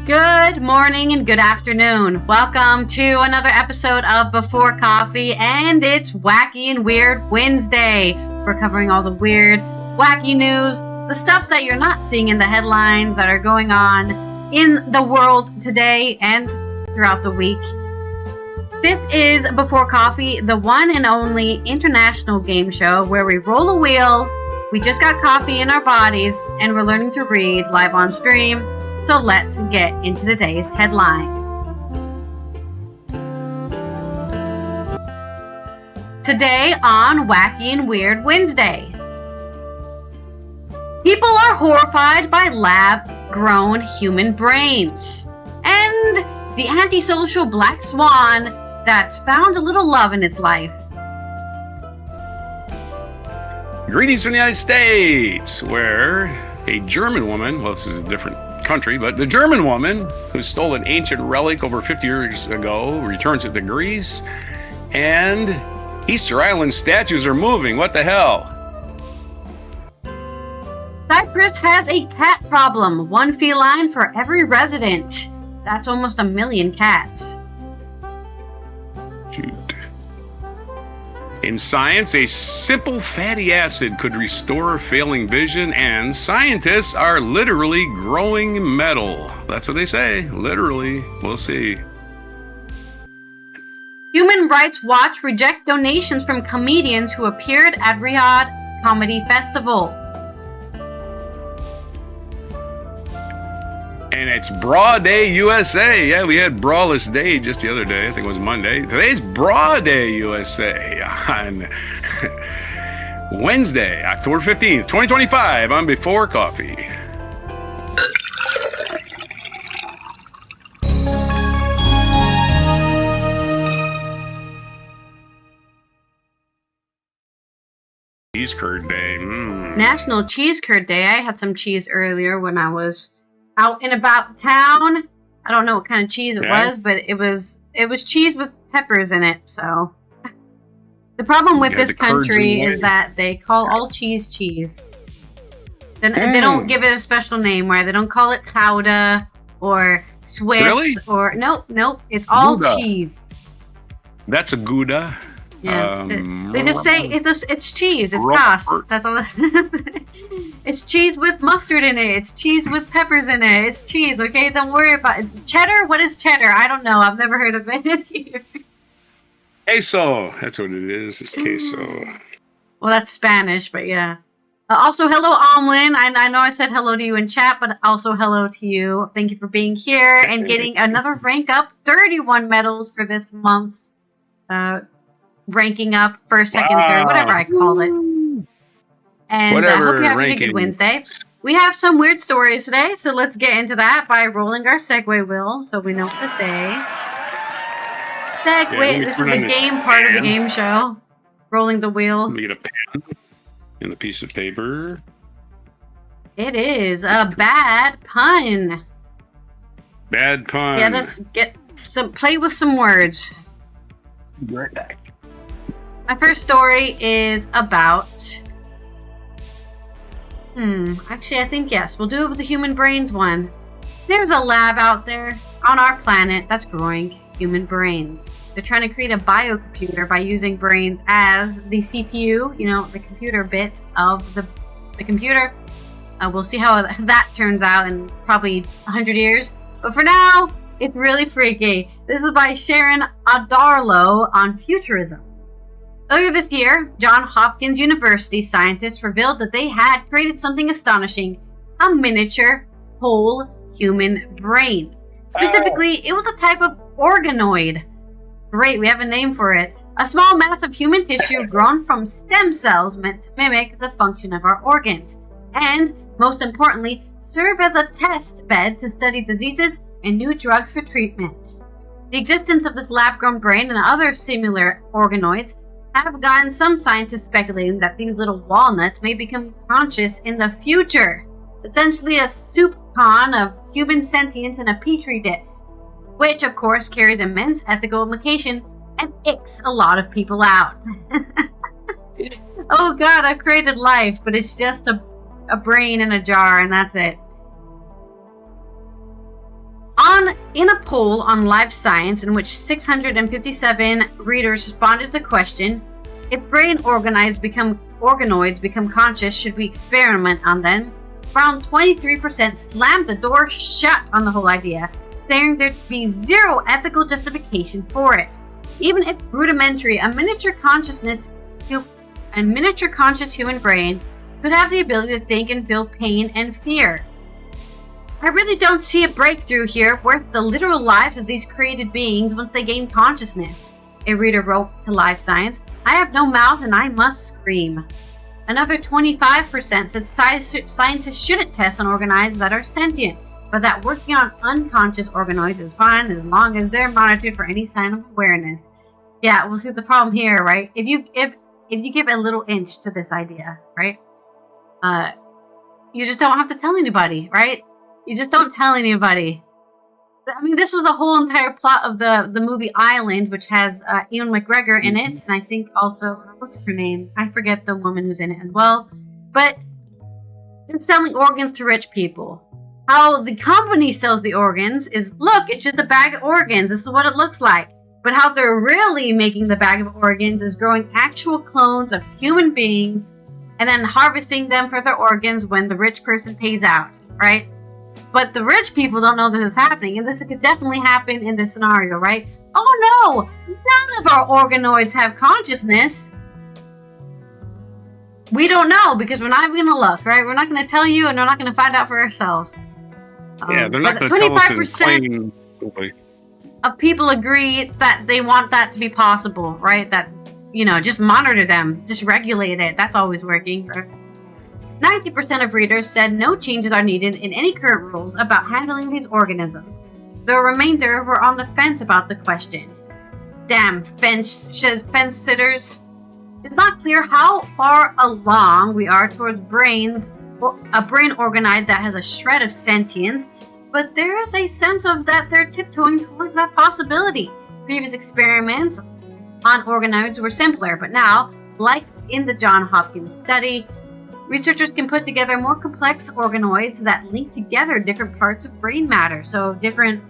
Good morning and good afternoon. Welcome to another episode of Before Coffee, and it's Wacky and Weird Wednesday. We're covering all the weird, wacky news, the stuff that you're not seeing in the headlines that are going on in the world today and throughout the week. This is Before Coffee, the one and only international game show where we roll a wheel, we just got coffee in our bodies, and we're learning to read live on stream. So let's get into today's headlines. Today on Wacky and Weird Wednesday. People are horrified by lab-grown human brains. And the antisocial black swan that's found a little love in its life. Greetings from the United States, where a German woman, well, this is a different country, but the German woman who stole an ancient relic over 50 years ago returns it to Greece, and Easter Island statues are moving. What the hell? Cyprus has a cat problem. One feline for every resident. That's almost 1 million cats. Shoot. In science, a simple fatty acid could restore failing vision, and scientists are literally growing metal. That's what they say. Literally. We'll see. Human Rights Watch reject donations from comedians who appeared at Riyadh Comedy Festival. And it's Bra Day USA. Yeah, we had Braless Day just the other day. I think it was Monday. Today's Bra Day USA on Wednesday, October 15th, 2025 on Before Coffee. Cheese Curd Day. National Cheese Curd Day. I had some cheese earlier when I was out and about town. I don't know what kind of cheese it was, but it was cheese with peppers in it. So the problem with this country is that they call all cheese cheese. They don't give it a special name, right? They don't call it Gouda or Swiss or nope. It's all Gouda. Cheese. That's a Gouda. Yeah, they just say it's cheese. It's Goss. That's all. It's cheese with mustard in it. It's cheese with peppers in it. It's cheese. Okay, don't worry about it. It's cheddar. What is cheddar? I don't know. I've never heard of it. Queso. That's what it is. It's queso. Well, that's Spanish, but yeah. Also, hello, Omlin. I know I said hello to you in chat, but also hello to you. Thank you for being here and getting another rank up. 31 medals for this month's ranking up, first, second, third, whatever I call it. And I hope you're having a good Wednesday. We have some weird stories today, so let's get into that by rolling our segue wheel so we know what to say. Segue, this is the game part of the game show. Rolling the wheel. Let me get a pen and a piece of paper. It is a bad pun. Bad pun. Yeah, let's play with some words. Be right back. My first story is about... Actually, I think yes. We'll do it with the human brains one. There's a lab out there on our planet that's growing human brains. They're trying to create a biocomputer by using brains as the CPU, the computer bit of the computer. We'll see how that turns out in probably 100 years. But for now, it's really freaky. This is by Sharon Adarlo on futurism. Earlier this year, Johns Hopkins University scientists revealed that they had created something astonishing, a miniature whole human brain. Specifically, it was a type of organoid. Great, we have a name for it. A small mass of human tissue grown from stem cells meant to mimic the function of our organs. And, most importantly, serve as a test bed to study diseases and new drugs for treatment. The existence of this lab-grown brain and other similar organoids have gotten some scientists speculating that these little walnuts may become conscious in the future. Essentially a soup con of human sentience in a petri dish, which of course carries immense ethical implication and icks a lot of people out. Oh god, I've created life, but it's just a brain in a jar and that's it. In a poll on Live Science in which 657 readers responded to the question, if brain organoids become conscious, should we experiment on them? Around 23% slammed the door shut on the whole idea, saying there'd be zero ethical justification for it. Even if rudimentary, a miniature conscious human brain could have the ability to think and feel pain and fear. I really don't see a breakthrough here worth the literal lives of these created beings once they gain consciousness, a reader wrote to Live Science. I have no mouth and I must scream. Another 25% said scientists shouldn't test on organoids that are sentient, but that working on unconscious organoids is fine as long as they're monitored for any sign of awareness. Yeah, we'll see the problem here, right? If you give a little inch to this idea, right? You just don't have to tell anybody, right? You just don't tell anybody. I mean, this was the whole entire plot of the movie Island, which has Ewan McGregor in it, and I think also, what's her name? I forget the woman who's in it as well. But they're selling organs to rich people. How the company sells the organs is, look, it's just a bag of organs. This is what it looks like. But how they're really making the bag of organs is growing actual clones of human beings and then harvesting them for their organs when the rich person pays out, right? But the rich people don't know this is happening, and this could definitely happen in this scenario, right? Oh no! None of our organoids have consciousness. We don't know because we're not even going to look, right? We're not going to tell you, and we're not going to find out for ourselves. Yeah, they're not going to tell us in plain of people agree that they want that to be possible, right? That, just monitor them, just regulate it. That's always working, right? 90% of readers said no changes are needed in any current rules about handling these organisms. The remainder were on the fence about the question. Damn fence sitters. It's not clear how far along we are towards a brain organoid that has a shred of sentience, but there is a sense of that they're tiptoeing towards that possibility. Previous experiments on organoids were simpler, but now, like in the Johns Hopkins study, researchers can put together more complex organoids that link together different parts of brain matter. So the different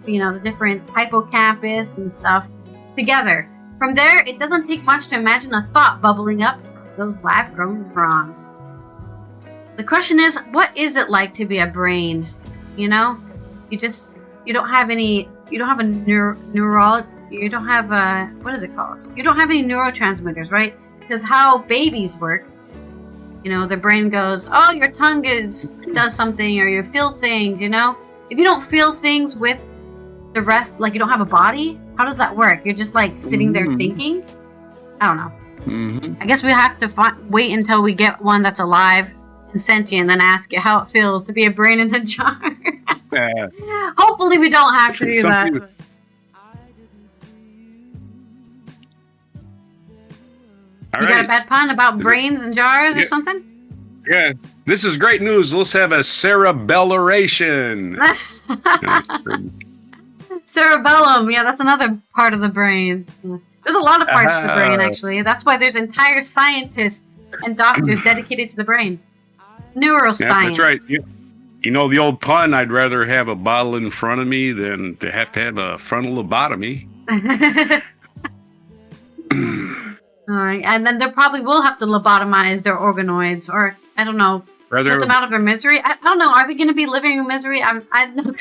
hippocampus and stuff together. From there, it doesn't take much to imagine a thought bubbling up those lab-grown neurons. The question is, what is it like to be a brain? You don't have any neurotransmitters, right? Because how babies work, the brain goes, oh, your tongue does something, or you feel things, If you don't feel things with the rest, like you don't have a body, how does that work? You're just like sitting there thinking? I don't know. Mm-hmm. I guess we have to wait until we get one that's alive and sentient, and then ask it how it feels to be a brain in a jar. Hopefully we don't have to do that. You got a bad pun about brains and jars or something? Yeah. This is great news. Let's have a cerebellation. Cerebellum. Yeah, that's another part of the brain. There's a lot of parts of the brain, actually. That's why there's entire scientists and doctors dedicated to the brain. Neuroscience. Yeah, that's right. You know the old pun, I'd rather have a bottle in front of me than to have a frontal lobotomy. All right, and then they probably will have to lobotomize their organoids, or I don't know, put them out of their misery. I don't know. Are they going to be living in misery? I don't know.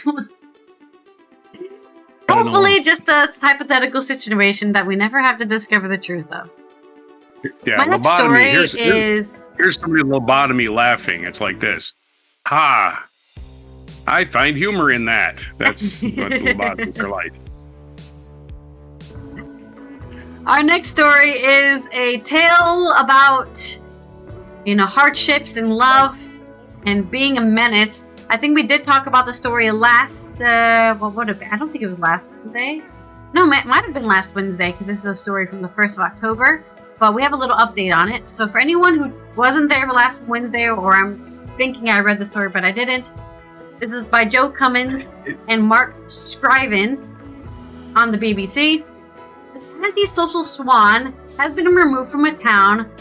Hopefully, just a hypothetical situation that we never have to discover the truth of. Yeah, my next story is here's somebody lobotomy laughing. It's like this. Ha! I find humor in that. That's what lobotomies are like. Our next story is a tale about, hardships and love and being a menace. I think we did talk about the story last, what would it be? I don't think it was last Wednesday. No, it might have been last Wednesday because this is a story from the 1st of October. But we have a little update on it. So for anyone who wasn't there last Wednesday, or I'm thinking I read the story but I didn't, this is by Joe Cummins and Mark Scriven on the BBC. An antisocial swan has been removed from a town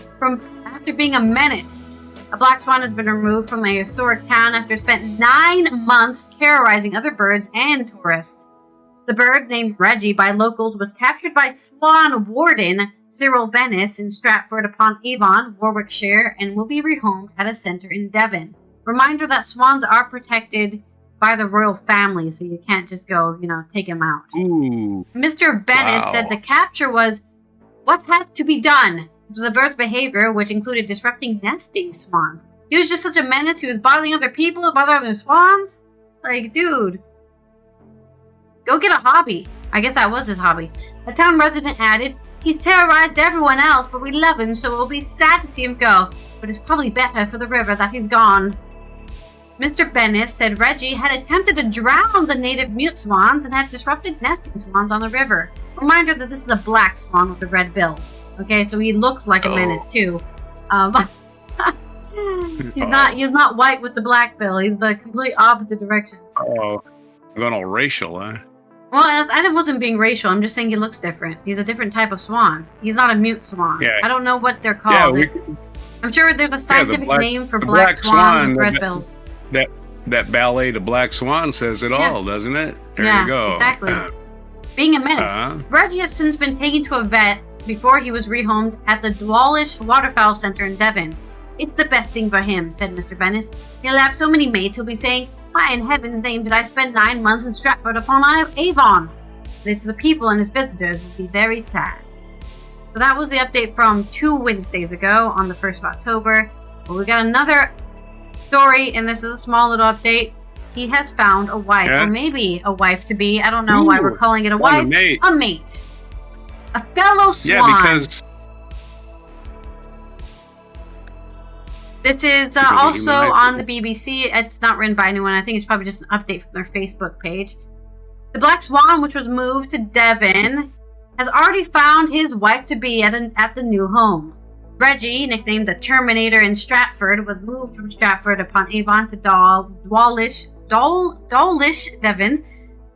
after being a menace. A black swan has been removed from a historic town after it spent 9 months terrorizing other birds and tourists. The bird, named Reggie by locals, was captured by swan warden Cyril Bennis in Stratford-upon-Avon, Warwickshire, and will be rehomed at a centre in Devon. Reminder that swans are protected by the royal family, so you can't just go, take them out. Ooh. Mr. Bennis said the capture was what had to be done. It was the bird's behavior, which included disrupting nesting swans. He was just such a menace. He was bothering other people, bothering other swans. Like, dude, go get a hobby. I guess that was his hobby. A town resident added, he's terrorized everyone else, but we love him, so it'll be sad to see him go. But it's probably better for the river that he's gone. Mr. Bennis said Reggie had attempted to drown the native mute swans and had disrupted nesting swans on the river. Reminder that this is a black swan with a red bill. Okay, so he looks like a menace too. He's not white with the black bill. He's the complete opposite direction. Oh, going all racial, huh? Well, I wasn't being racial. I'm just saying he looks different. He's a different type of swan. He's not a mute swan. Yeah. I don't know what they're called. Yeah, I'm sure there's a scientific name for black swans with red bills. That ballet, The Black Swan, says it all, doesn't it? There you go. Exactly. Being a menace. Reggie has since been taken to a vet before he was rehomed at the Dwalish Waterfowl Centre in Devon. It's the best thing for him, said Mr. Bennis. He'll have so many mates who'll be saying, why in heaven's name did I spend 9 months in Stratford-upon-Avon? It's the people and his visitors will be very sad. So that was the update from 2 Wednesdays ago on the 1st of October. Well, we got another story, and this is a small little update. He has found a wife, or maybe a wife-to-be. I don't know why we're calling it a wife. A mate. A fellow swan. Yeah, because... This is also on the BBC. It's not written by anyone. I think it's probably just an update from their Facebook page. The Black Swan, which was moved to Devon, has already found his wife-to-be at the new home. Reggie, nicknamed the Terminator in Stratford, was moved from Stratford-upon-Avon to Dawlish, Devon.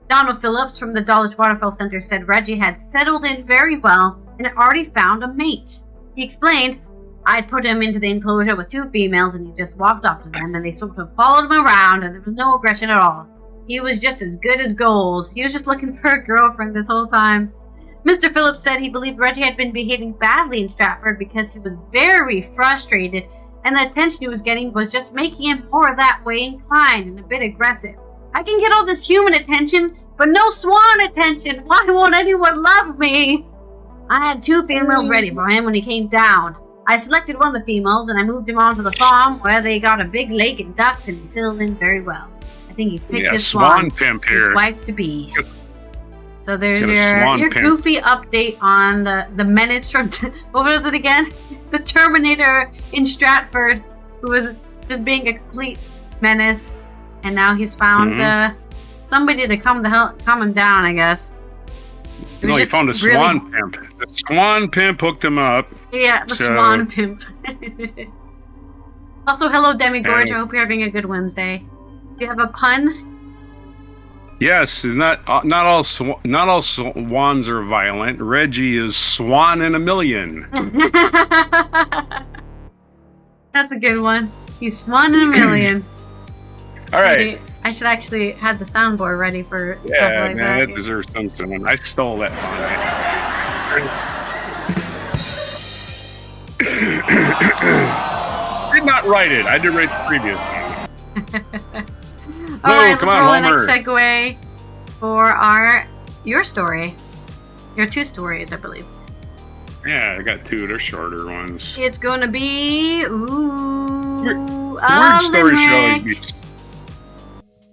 Donald Phillips from the Dawlish Waterfowl Centre said Reggie had settled in very well and had already found a mate. He explained, I'd put him into the enclosure with 2 females and he just walked up to them and they sort of followed him around and there was no aggression at all. He was just as good as gold. He was just looking for a girlfriend this whole time. Mr. Phillips said he believed Reggie had been behaving badly in Stratford because he was very frustrated and the attention he was getting was just making him more that way inclined and a bit aggressive. I can get all this human attention, but no swan attention. Why won't anyone love me? I had 2 females ready for him when he came down. I selected one of the females and I moved him on to the farm where they got a big lake and ducks and he settled in very well. I think he's picked his swan pimp here. His wife to be. So there's your goofy update on the menace from, what was it again? The Terminator in Stratford, who was just being a complete menace. And now he's found somebody to calm him down, I guess. No, he found a swan pimp. The swan pimp hooked him up. Yeah, the swan pimp. Also, hello, Demigorge. I hope you're having a good Wednesday. Do you have a pun? Yes, not all swans are violent. Reggie is swan in a million. That's a good one. He's swan in a million. All right. I should actually have the soundboard ready for stuff like that. Yeah, that deserves something. I stole that from did not write it. I did write the previous one. All right, let's roll the next segue for your story. Your 2 stories, I believe. Yeah, I got 2. They're shorter ones. It's going to be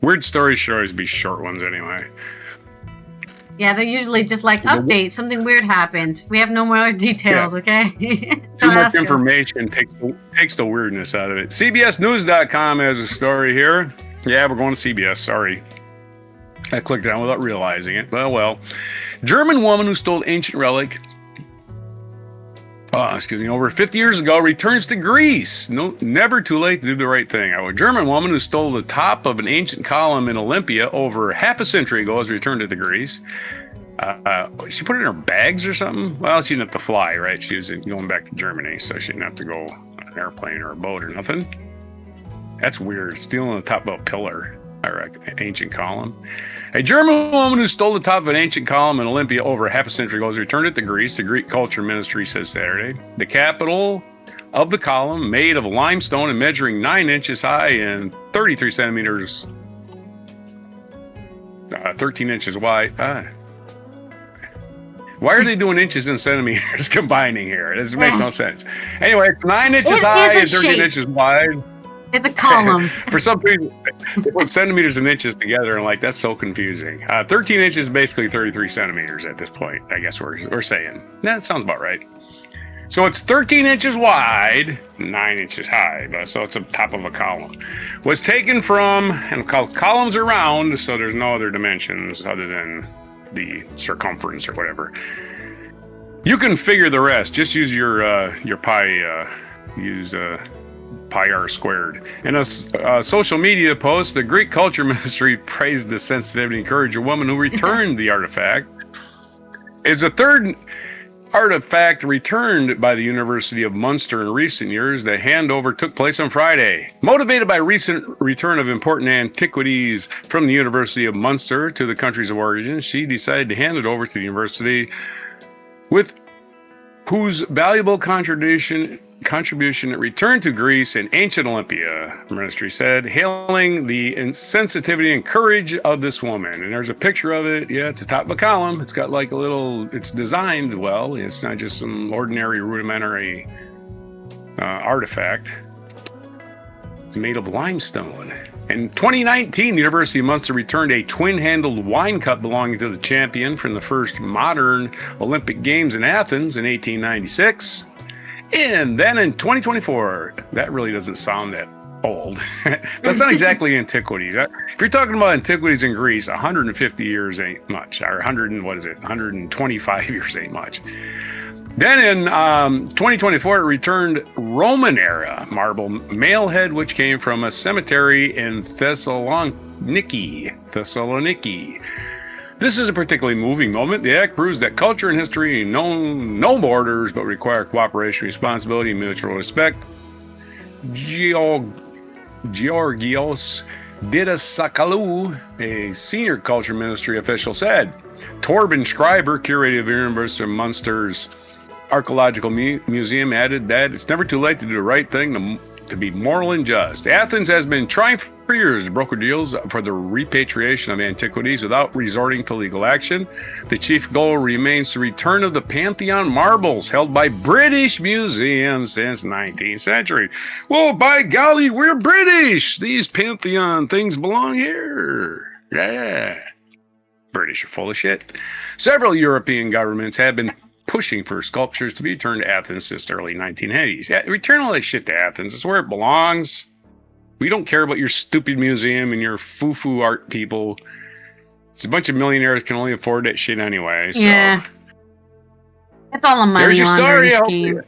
Weird stories should always be short ones anyway. Yeah, they're usually just like updates. Something weird happened. We have no more details, okay? Too much information takes the weirdness out of it. CBSNews.com has a story here. Yeah, we're going to CBS. Sorry. I clicked on without realizing it. Well. German woman who stole ancient relic, over 50 years ago, returns to Greece. No, never too late to do the right thing. A German woman who stole the top of an ancient column in Olympia over half a century ago has returned to Greece. She put it in her bags or something? Well, she didn't have to fly, right? She was going back to Germany, so she didn't have to go on an airplane or a boat or nothing. That's weird. Stealing the top of a pillar. ancient column. A German woman who stole the top of an ancient column in Olympia over half a century ago has returned it to Greece, the Greek Culture Ministry says Saturday. The capital of the column, made of limestone and measuring 9 inches high and 33 centimeters, 13 inches wide. Why are they doing inches and centimeters combining here? This makes no sense. Anyway, it's 9 inches high and 13 inches wide. It's a column. For some reason, they put centimeters and inches together, and like, that's so confusing. 13 inches is basically 33 centimeters at this point, I guess we're saying. That sounds about right. So it's 13 inches wide, 9 inches high, so it's the top of a column. Was taken from, and columns are round, so there's no other dimensions other than the circumference or whatever. You can figure the rest. Just use your pi, pi r squared. In a social media post, the Greek Culture Ministry praised the sensitivity and encouraged a woman who returned the artifact. It's the third artifact returned by the University of Munster in recent years. The handover took place on Friday. Motivated by recent return of important antiquities from the University of Munster to the countries of origin, she decided to hand it over to the university, with whose valuable contribution it returned to Greece and ancient Olympia, the ministry said, hailing the sensitivity and courage of this woman. And there's a picture of it. Yeah, it's the top of a column. It's got like a little, it's designed well. It's not just some ordinary rudimentary artifact. It's made of limestone. In 2019, the University of Munster returned a twin-handled wine cup belonging to the champion from the first modern Olympic Games in Athens in 1896. And then in 2024, that really doesn't sound that old. That's not exactly antiquities. If you're talking about antiquities in Greece, 150 years ain't much, or 125 years ain't much. Then in 2024, it returned Roman era marble male head, which came from a cemetery in Thessaloniki. This is a particularly moving moment. The act proves that culture and history know no borders, but require cooperation, responsibility, and mutual respect. Georgios Didasakalou, a senior culture ministry official, said. Torben Schreiber, curator of the University of Munster's Archaeological Museum, added that it's never too late to do the right thing, to be moral and just. Athens has been trying for years to broker deals for the repatriation of antiquities without resorting to legal action. The chief goal remains the return of the Pantheon marbles held by British museums since 19th century. Well, by golly, we're British. These Pantheon things belong here. Yeah. British are full of shit. Several European governments have been pushing for sculptures to be returned to Athens since the early 1980s. Yeah, return all that shit to Athens. It's where it belongs. We don't care about your stupid museum and your foo-foo art people. It's a bunch of millionaires can only afford that shit anyway. So. Yeah. It's all a money laundering scheme.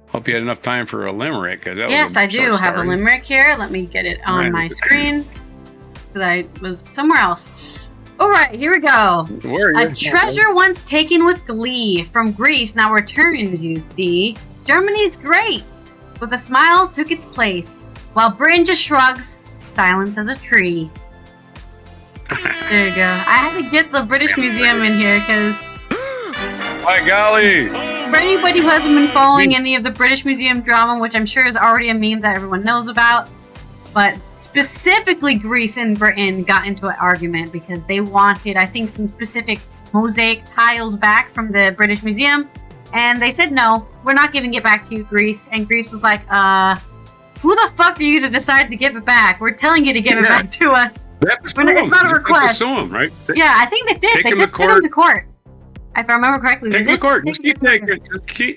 Hope you had enough time for a limerick. Yes, I do have a limerick here. Let me get it on my screen, because I was somewhere else. All right, here we go. A treasure once taken with glee from Greece now returns, you see. Germany's grace, with a smile, took its place, while Britain just shrugs, silence as a tree. There you go. I had to get the British Museum in here, because... By golly! For anybody who hasn't been following any of the British Museum drama, which I'm sure is already a meme that everyone knows about, but specifically Greece and Britain got into an argument because they wanted, I think, some specific mosaic tiles back from the British Museum. And they said, no, we're not giving it back to you, Greece. And Greece was like, who the fuck are you to decide to give it back? We're telling you to give it back to us. It's not a request. Them, right? Yeah, I think they did. They took them to court. If I remember correctly. Take them to court. Just keep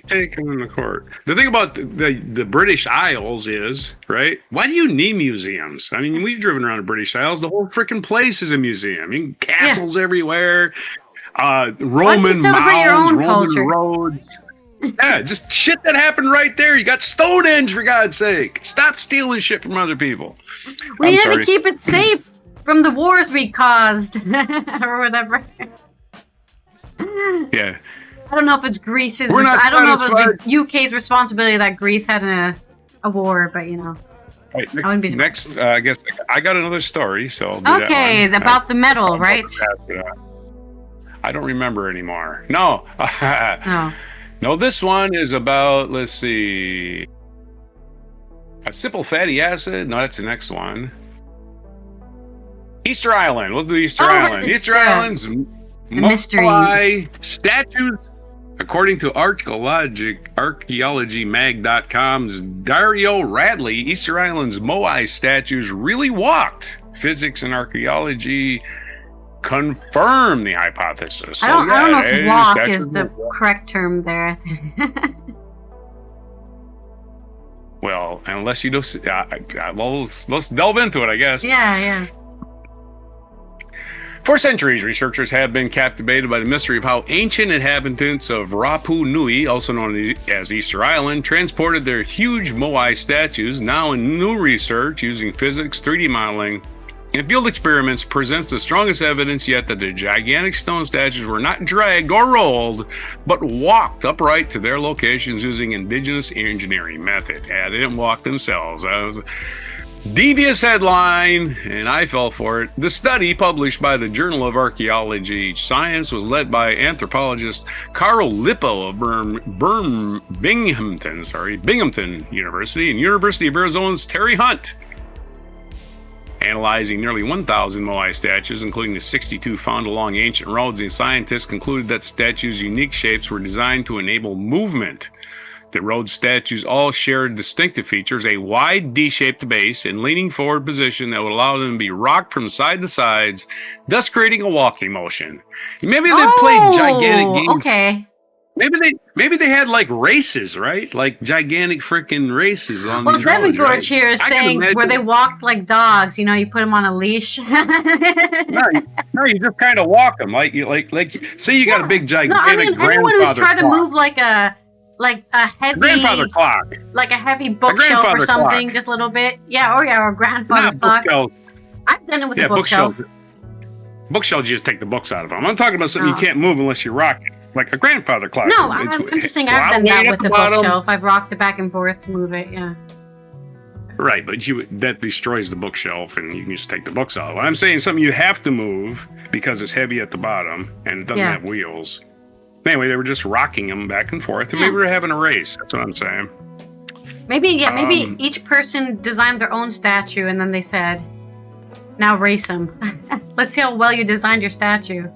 taking them to court. The thing about the British Isles is, right? Why do you need museums? I mean, we've driven around the British Isles. The whole freaking place is a museum. I mean, castles everywhere. Roman mounds, Roman roads. Yeah, just shit that happened right there. You got Stonehenge, for God's sake. Stop stealing shit from other people. We had to keep it safe from the wars we caused, or whatever. Yeah. I don't know if it's Greece's. I don't know if it was the UK's responsibility that Greece had a war, but you know. Right, I wouldn't be next, I guess I got another story. So I'll do okay, that one. about the metal, right? I don't remember anymore. No. Oh. No, this one is about, let's see, a simple fatty acid. No, that's the next one. Easter Island. We'll do Easter Island. Easter Island's mysteries. Statues. According to archaeologymag.com's Dario Radley, Easter Island's Moai statues really walked. Physics and archaeology confirm the hypothesis. So, I don't know if walk is the correct term there. Well, unless you do, well, let's delve into it, I guess. Yeah. For centuries, researchers have been captivated by the mystery of how ancient inhabitants of Rapa Nui, also known as Easter Island, transported their huge Moai statues. Now, in new research using physics, 3D modeling, and field experiments presents the strongest evidence yet that the gigantic stone statues were not dragged or rolled, but walked upright to their locations using indigenous engineering method. Yeah, they didn't walk themselves. That was a devious headline, and I fell for it. The study, published by the Journal of Archaeology Science, was led by anthropologist Carl Lippo of Binghamton University and University of Arizona's Terry Hunt. Analyzing nearly 1,000 Moai statues, including the 62 found along ancient roads, the scientists concluded that the statues' unique shapes were designed to enable movement. The road statues all shared distinctive features, a wide D-shaped base and leaning forward position that would allow them to be rocked from side to sides, thus creating a walking motion. Maybe they played gigantic games. Okay. Maybe they had like races, right? Like gigantic freaking races on these roads. Well, Devin Gorge right? here is saying where they walked like dogs. You know, you put them on a leash. No, you just kind of walk them. Like say you got a big gigantic grandfather anyone who's trying to move like a heavy grandfather clock, like a heavy bookshelf or something, clock. just a little bit. Yeah, or a grandfather's clock. I've done it with a bookshelf. Bookshelves, you just take the books out of them. I'm talking about something you can't move unless you rock it. Like a grandfather clock. No, I'm just saying I've done that with the bookshelf. I've rocked it back and forth to move it, yeah. Right, but that destroys the bookshelf and you can just take the books out. I'm saying something you have to move because it's heavy at the bottom and it doesn't have wheels. Anyway, they were just rocking them back and forth, and maybe we're having a race. That's what I'm saying. Maybe each person designed their own statue and then they said, now race them. Let's see how well you designed your statue.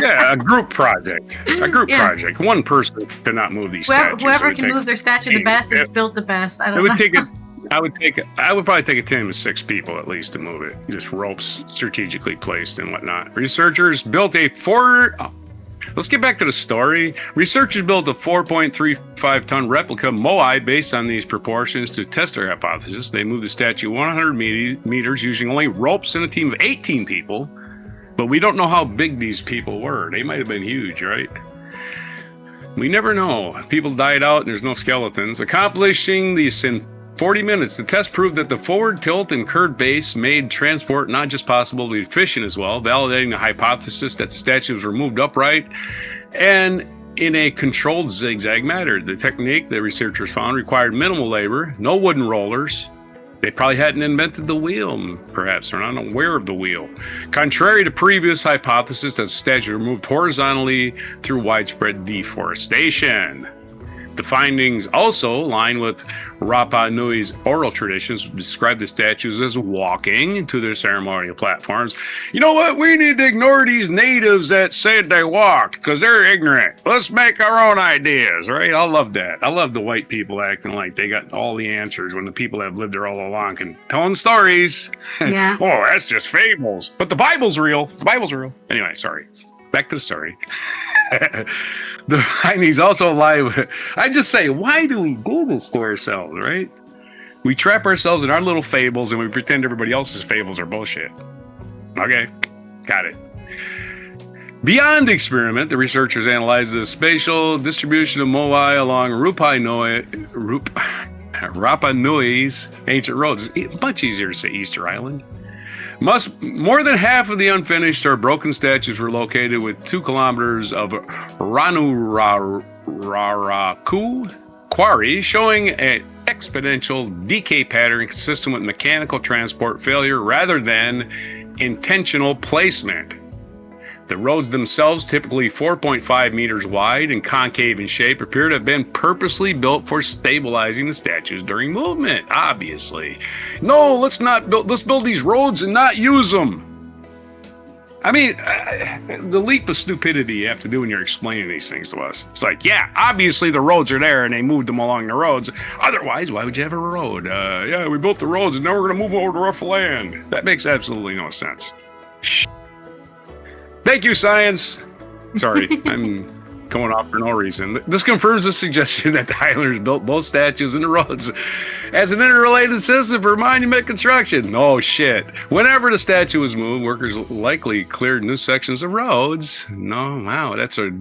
Yeah, a group project. Project. One person cannot move these statues. Whoever can move their statue the best is built the best. I would probably take a team of 6 people at least to move it. Just ropes strategically placed and whatnot. Researchers built let's get back to the story. Researchers built a 4.35-ton replica Moai based on these proportions to test their hypothesis. They moved the statue 100 meters using only ropes and a team of 18 people. But we don't know how big these people were. They might have been huge, right? We never know. People died out and there's no skeletons. Accomplishing these in 40 minutes, the test proved that the forward tilt and curved base made transport not just possible, but efficient as well, validating the hypothesis that the statues were moved upright and in a controlled zigzag manner. The technique the researchers found required minimal labor, no wooden rollers. They probably hadn't invented the wheel, perhaps, or not aware of the wheel. Contrary to previous hypothesis that the statues were moved horizontally through widespread deforestation. The findings also align with Rapa Nui's oral traditions, which describe the statues as walking to their ceremonial platforms. You know what? We need to ignore these natives that said they walked, because they're ignorant. Let's make our own ideas, right? I love that. I love the white people acting like they got all the answers when the people that have lived there all along can tell stories. Yeah. Oh, that's just fables. But the Bible's real. The Bible's real. Anyway, sorry. Back to the story. The findings also lie with, I just say, why do we do this to ourselves, right? We trap ourselves in our little fables and we pretend everybody else's fables are bullshit. Okay, got it. Beyond experiment, the researchers analyzed the spatial distribution of Moai along Rapa Nui's ancient roads. It's much easier to say Easter Island. More than half of the unfinished or broken statues were located with 2 kilometers of Ranuraraku quarry, showing exponential decay pattern consistent with mechanical transport failure rather than intentional placement. The roads themselves, typically 4.5 meters wide and concave in shape, appear to have been purposely built for stabilizing the statues during movement, obviously. No, let's build these roads and not use them. I mean, the leap of stupidity you have to do when you're explaining these things to us. It's like, yeah, obviously the roads are there and they moved them along the roads. Otherwise, why would you have a road? Yeah, we built the roads and now we're going to move over to rough land. That makes absolutely no sense. Thank you, science. Sorry, I'm going off for no reason. This confirms the suggestion that the Highlanders built both statues and the roads as an interrelated system for monument construction. Oh, shit. Whenever the statue was moved, workers likely cleared new sections of roads. No, wow, that's a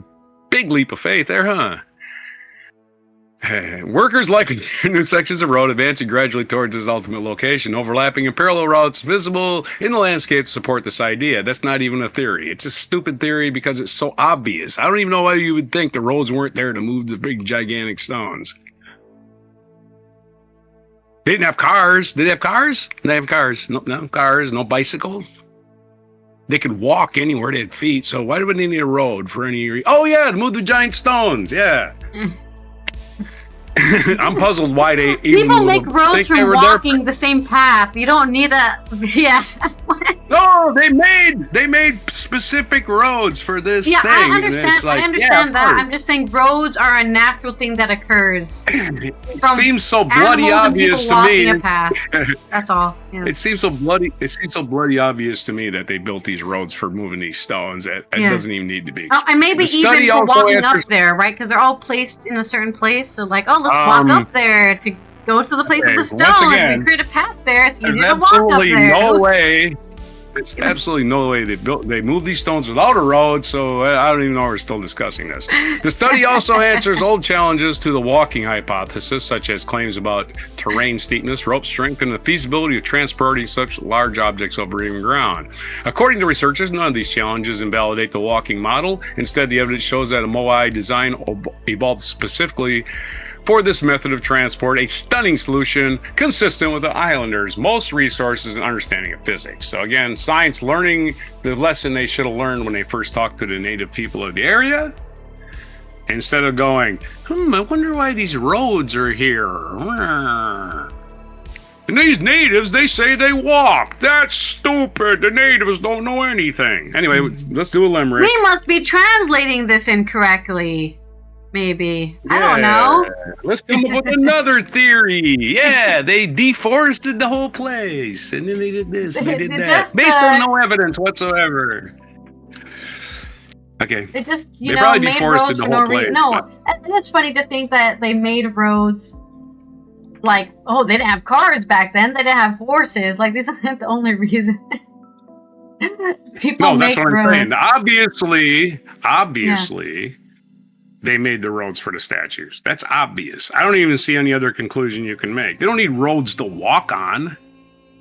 big leap of faith there, huh? Workers likely cleared new sections of road, advancing gradually towards its ultimate location, overlapping in parallel routes visible in the landscape to support this idea. That's not even a theory. It's a stupid theory because it's so obvious. I don't even know why you would think the roads weren't there to move the big, gigantic stones. They didn't have cars. Did they have cars? They have cars. No cars, no bicycles. They could walk anywhere. They had feet. So why do we need a road for any reason? Oh, yeah, to move the giant stones. Yeah. I'm puzzled why they even people make roads from walking the same path. You don't need a yeah. No, they made specific roads for this thing. I understand. Like, I understand that. I'm just saying roads are a natural thing that occurs. It seems so bloody obvious to me. A path. That's all. Yeah. It seems so bloody obvious to me that they built these roads for moving these stones. That doesn't even need to be. Oh, and maybe even for walking up there, right? Because they're all placed in a certain place. So like, oh, let's walk up there to go to the place with the stones. We create a path there. It's easier to walk up there. There's absolutely no way they moved these stones without a road, so I don't even know we're still discussing this. The study also answers old challenges to the walking hypothesis, such as claims about terrain steepness, rope strength, and the feasibility of transporting such large objects over even ground. According to researchers, none of these challenges invalidate the walking model. Instead, the evidence shows that a Moai design evolved specifically for this method of transport, a stunning solution consistent with the islanders' most resources and understanding of physics. So again, science learning the lesson they should have learned when they first talked to the native people of the area, instead of going, I wonder why these roads are here. And these natives, they say they walk. That's stupid. The natives don't know anything. Anyway, let's do a limerick. We must be translating this incorrectly. Maybe. Yeah. I don't know. Let's come up with another theory. Yeah, they deforested the whole place. And then they did this and they did that. Based on no evidence whatsoever. Okay. It just, they probably deforested the whole place. No, it's funny to think that they made roads like, oh, they didn't have cars back then. They didn't have horses. Like, these aren't the only reason. People make roads. No, that's what I'm saying. Obviously. They made the roads for the statues. That's obvious. I don't even see any other conclusion you can make. They don't need roads to walk on.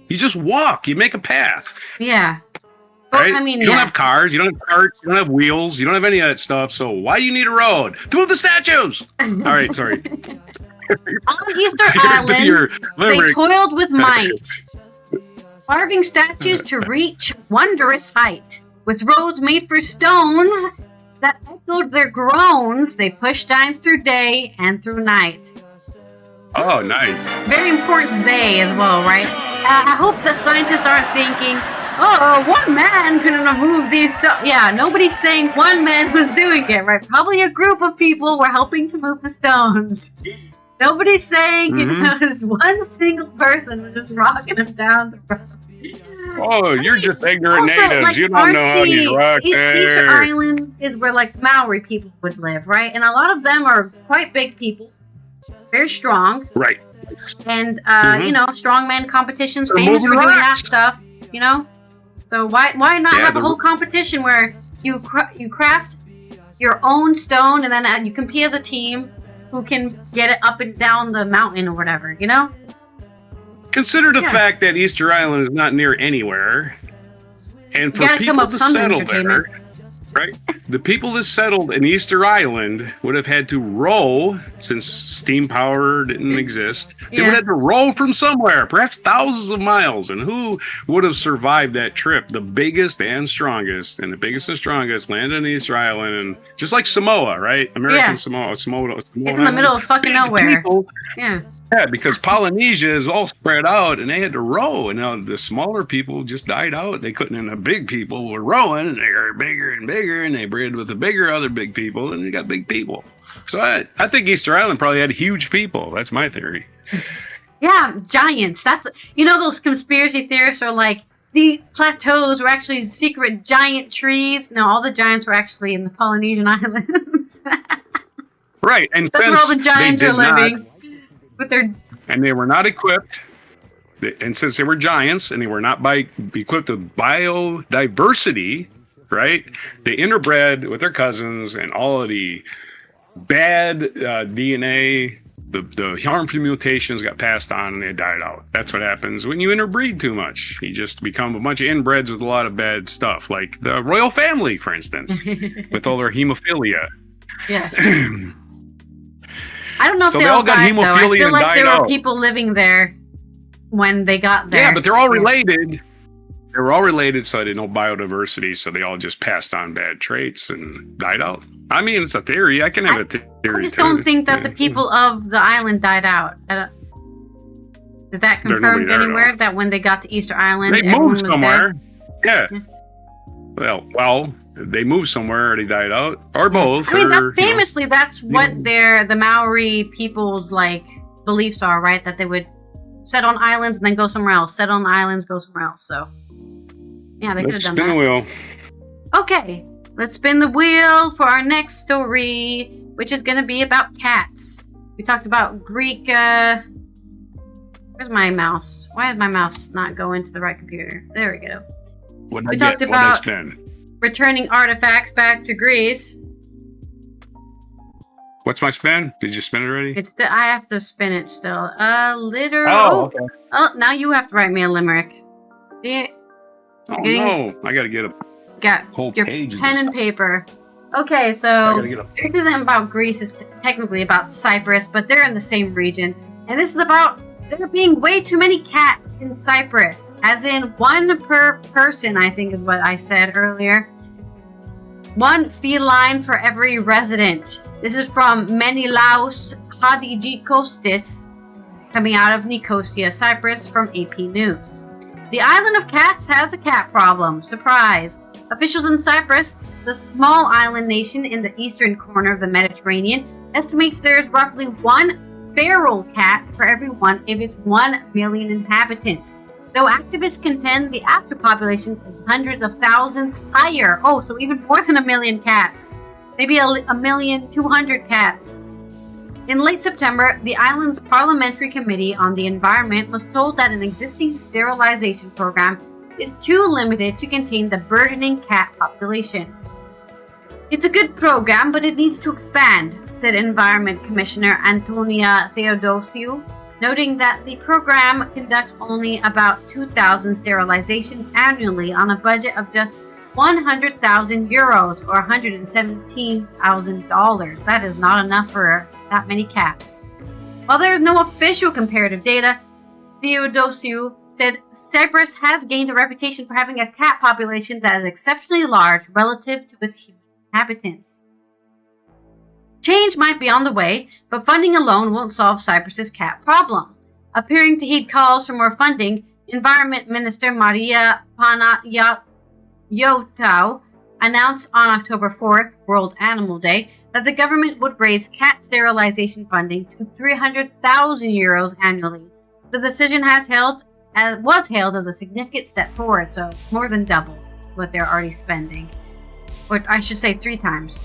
You just walk. You make a path. Yeah. Right? I mean, you don't have cars. You don't have carts. You don't have wheels. You don't have any of that stuff. So why do you need a road? To move the statues. All right, sorry. On Easter Island, they toiled with might, carving statues to reach wondrous height. With roads made for stones that echoed their groans, they pushed giants through day and through night. Oh, nice. Very important they as well, right? I hope the scientists aren't thinking, oh, one man couldn't have moved these stones. Yeah, nobody's saying one man was doing it, right? Probably a group of people were helping to move the stones. Nobody's saying, there's one single person was just rocking them down the road. Oh, you're just ignorant natives. Like, you don't know how to rock there. Easter Island is where, like, Maori people would live, right? And a lot of them are quite big people. Very strong. Right. And, strongman competitions, famous for doing that stuff, So why not have a whole competition where you craft your own stone and then you compete as a team who can get it up and down the mountain or whatever, Consider the fact that Easter Island is not near anywhere, and for people to settle there, Right? The people that settled in Easter Island would have had to row, since steam power didn't exist. They would have had to row from somewhere, perhaps thousands of miles. And who would have survived that trip? The biggest and strongest, and the biggest and strongest landed on Easter Island, and just like Samoa, right? American Samoa. It's in the middle of fucking nowhere. People, yeah. Yeah, because Polynesia is all spread out, and they had to row, and now the smaller people just died out. They couldn't, and the big people were rowing, and they got bigger and bigger, and they bred with the bigger other big people, and you got big people. So I think Easter Island probably had huge people. That's my theory. Yeah, giants. That's, those conspiracy theorists are like, the plateaus were actually secret giant trees. No, all the giants were actually in the Polynesian islands. Right, and that's where all the giants are living. And they were not equipped, and since they were giants and they were not equipped with biodiversity, right? They interbred with their cousins, and all of the bad DNA, the harmful mutations got passed on, and they died out. That's what happens when you interbreed too much. You just become a bunch of inbreds with a lot of bad stuff, like the royal family, for instance, with all their hemophilia. Yes. I don't know if so they all got died, though. I feel like there were out. people living there when they got there. Yeah, but they're all related. They were all related, so they had no biodiversity, so they all just passed on bad traits and died out. I mean, it's a theory. I can have a theory. I just don't think that the people of the island died out. Is that confirmed anywhere? That when they got to Easter Island, they moved somewhere. Yeah. Well, they moved somewhere, or they died out, or both. I mean, famously, that's what the Maori people's beliefs are, right? That they would set on islands and then go somewhere else. Set on islands, go somewhere else. So, yeah, they could have done that. Spin the wheel. Okay, let's spin the wheel for our next story, which is going to be about cats. We talked about Greek. Where's my mouse? Why is my mouse not going to the right computer? There we go. We talked about returning artifacts back to Greece. What's my spin? Did you spin it already? I have to spin it still. Okay. Oh, now you have to write me a limerick. No, I gotta get a whole your page. Pen and paper. Okay, so this isn't about Greece. It's technically about Cyprus, but they're in the same region, and this is about there being way too many cats in Cyprus, as in one per person, I think is what I said earlier. One feline for every resident. This is from Menelaos Hadjikostis, coming out of Nicosia, Cyprus, from AP News. The island of cats has a cat problem. Surprise. Officials in Cyprus, the small island nation in the eastern corner of the Mediterranean, estimates there's roughly one feral cat for every one of its 1 million inhabitants. Though activists contend the actual population is hundreds of thousands higher. Oh, so even more than 1 million cats. Maybe 1,200,000 cats. In late September, the island's Parliamentary Committee on the Environment was told that an existing sterilization program is too limited to contain the burgeoning cat population. It's a good program, but it needs to expand, said Environment Commissioner Antonia Theodosiou, noting that the program conducts only about 2,000 sterilizations annually on a budget of just 100,000 euros or $117,000. That is not enough for that many cats. While there is no official comparative data, Theodosiou said Cyprus has gained a reputation for having a cat population that is exceptionally large relative to its human inhabitants. Change might be on the way, but funding alone won't solve Cyprus's cat problem. Appearing to heed calls for more funding, Environment Minister Maria Panayiotou announced on October 4th, World Animal Day, that the government would raise cat sterilization funding to 300,000 euros annually. The decision was hailed as a significant step forward, so more than double what they're already spending. Or I should say 3 times.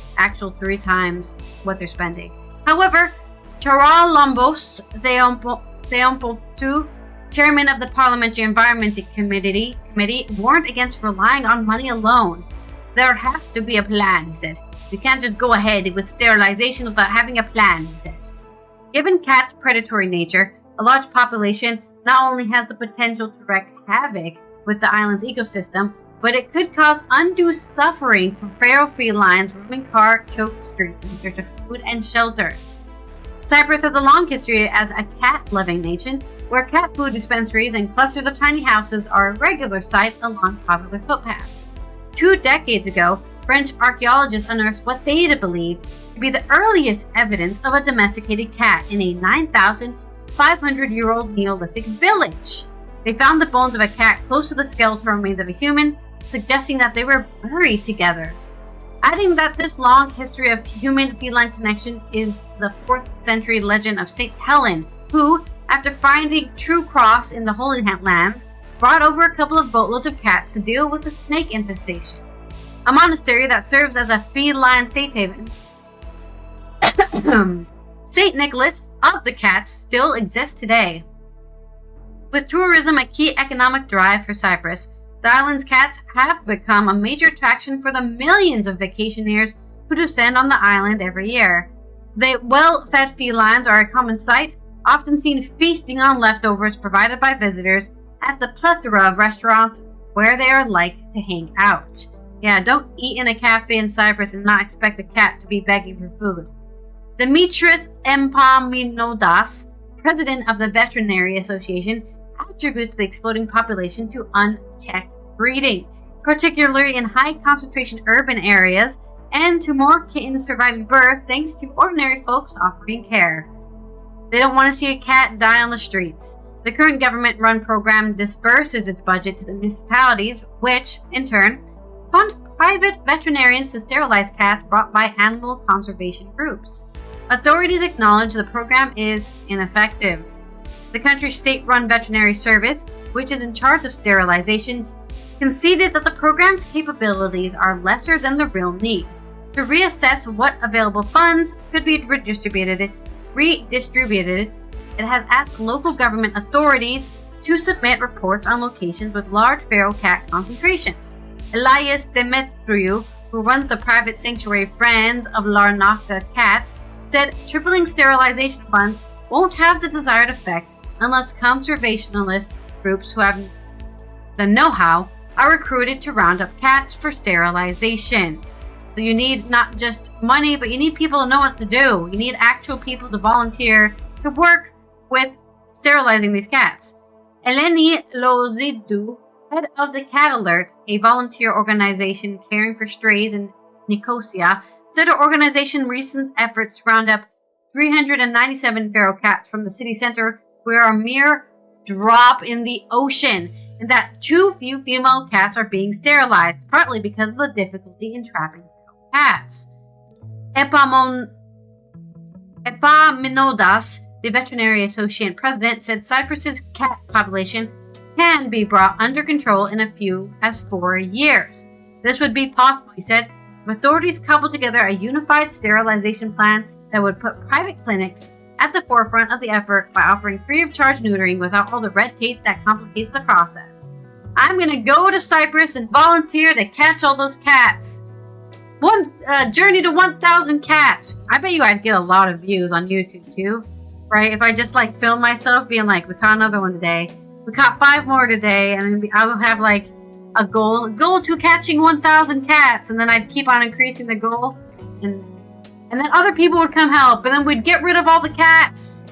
3 times what they're spending. However, Charalambos Theompoutou, chairman of the Parliamentary Environment Committee, warned against relying on money alone. There has to be a plan, he said. We can't just go ahead with sterilization without having a plan, he said. Given cats' predatory nature, a large population not only has the potential to wreak havoc with the island's ecosystem, but it could cause undue suffering for feral felines roaming car-choked streets in search of food and shelter. Cyprus has a long history as a cat-loving nation, where cat food dispensaries and clusters of tiny houses are a regular sight along popular footpaths. 2 decades ago, French archaeologists unearthed what they believe to be the earliest evidence of a domesticated cat in a 9,500-year-old Neolithic village. They found the bones of a cat close to the skeletal remains of a human, suggesting that they were buried together. Adding that this long history of human-feline connection is the 4th century legend of St. Helen, who, after finding true cross in the Holy Lands, brought over a couple of boatloads of cats to deal with the snake infestation. A monastery that serves as a feline safe haven. St. Nicholas of the Cats still exists today. With tourism a key economic drive for Cyprus, the island's cats have become a major attraction for the millions of vacationers who descend on the island every year. The well-fed felines are a common sight, often seen feasting on leftovers provided by visitors at the plethora of restaurants where they are like to hang out. Yeah, don't eat in a cafe in Cyprus and not expect a cat to be begging for food. Demetris Empaminodas, president of the Veterinary Association, attributes the exploding population to unchecked breeding, particularly in high-concentration urban areas, and to more kittens surviving birth thanks to ordinary folks offering care. They don't want to see a cat die on the streets. The current government-run program disperses its budget to the municipalities, which, in turn, fund private veterinarians to sterilize cats brought by animal conservation groups. Authorities acknowledge the program is ineffective. The country's state-run veterinary service, which is in charge of sterilizations, conceded that the program's capabilities are lesser than the real need. To reassess what available funds could be redistributed, it has asked local government authorities to submit reports on locations with large feral cat concentrations. Elias Demetriou, who runs the private sanctuary Friends of Larnaca Cats, said tripling sterilization funds won't have the desired effect unless conservationist groups who have the know-how are recruited to round up cats for sterilization. So you need not just money, but you need people to know what to do. You need actual people to volunteer to work with sterilizing these cats. Eleni Lozidou, head of the Cat Alert, a volunteer organization caring for strays in Nicosia, said her organization's recent efforts to round up 397 feral cats from the city center were a mere drop in the ocean, and that too few female cats are being sterilized, partly because of the difficulty in trapping feral cats. Epaminodas, the Veterinary Association president, said Cyprus's cat population can be brought under control in as few as 4 years. This would be possible, he said, if authorities coupled together a unified sterilization plan that would put private clinics at the forefront of the effort by offering free-of-charge neutering without all the red tape that complicates the process. I'm going to go to Cyprus and volunteer to catch all those cats. One journey to 1,000 cats. I bet you I'd get a lot of views on YouTube too, right? If I just like film myself being like, we caught another one today. We caught 5 more today, and then I would have like a goal to catching 1,000 cats, and then I'd keep on increasing the goal, and then other people would come help, and then we'd get rid of all the cats.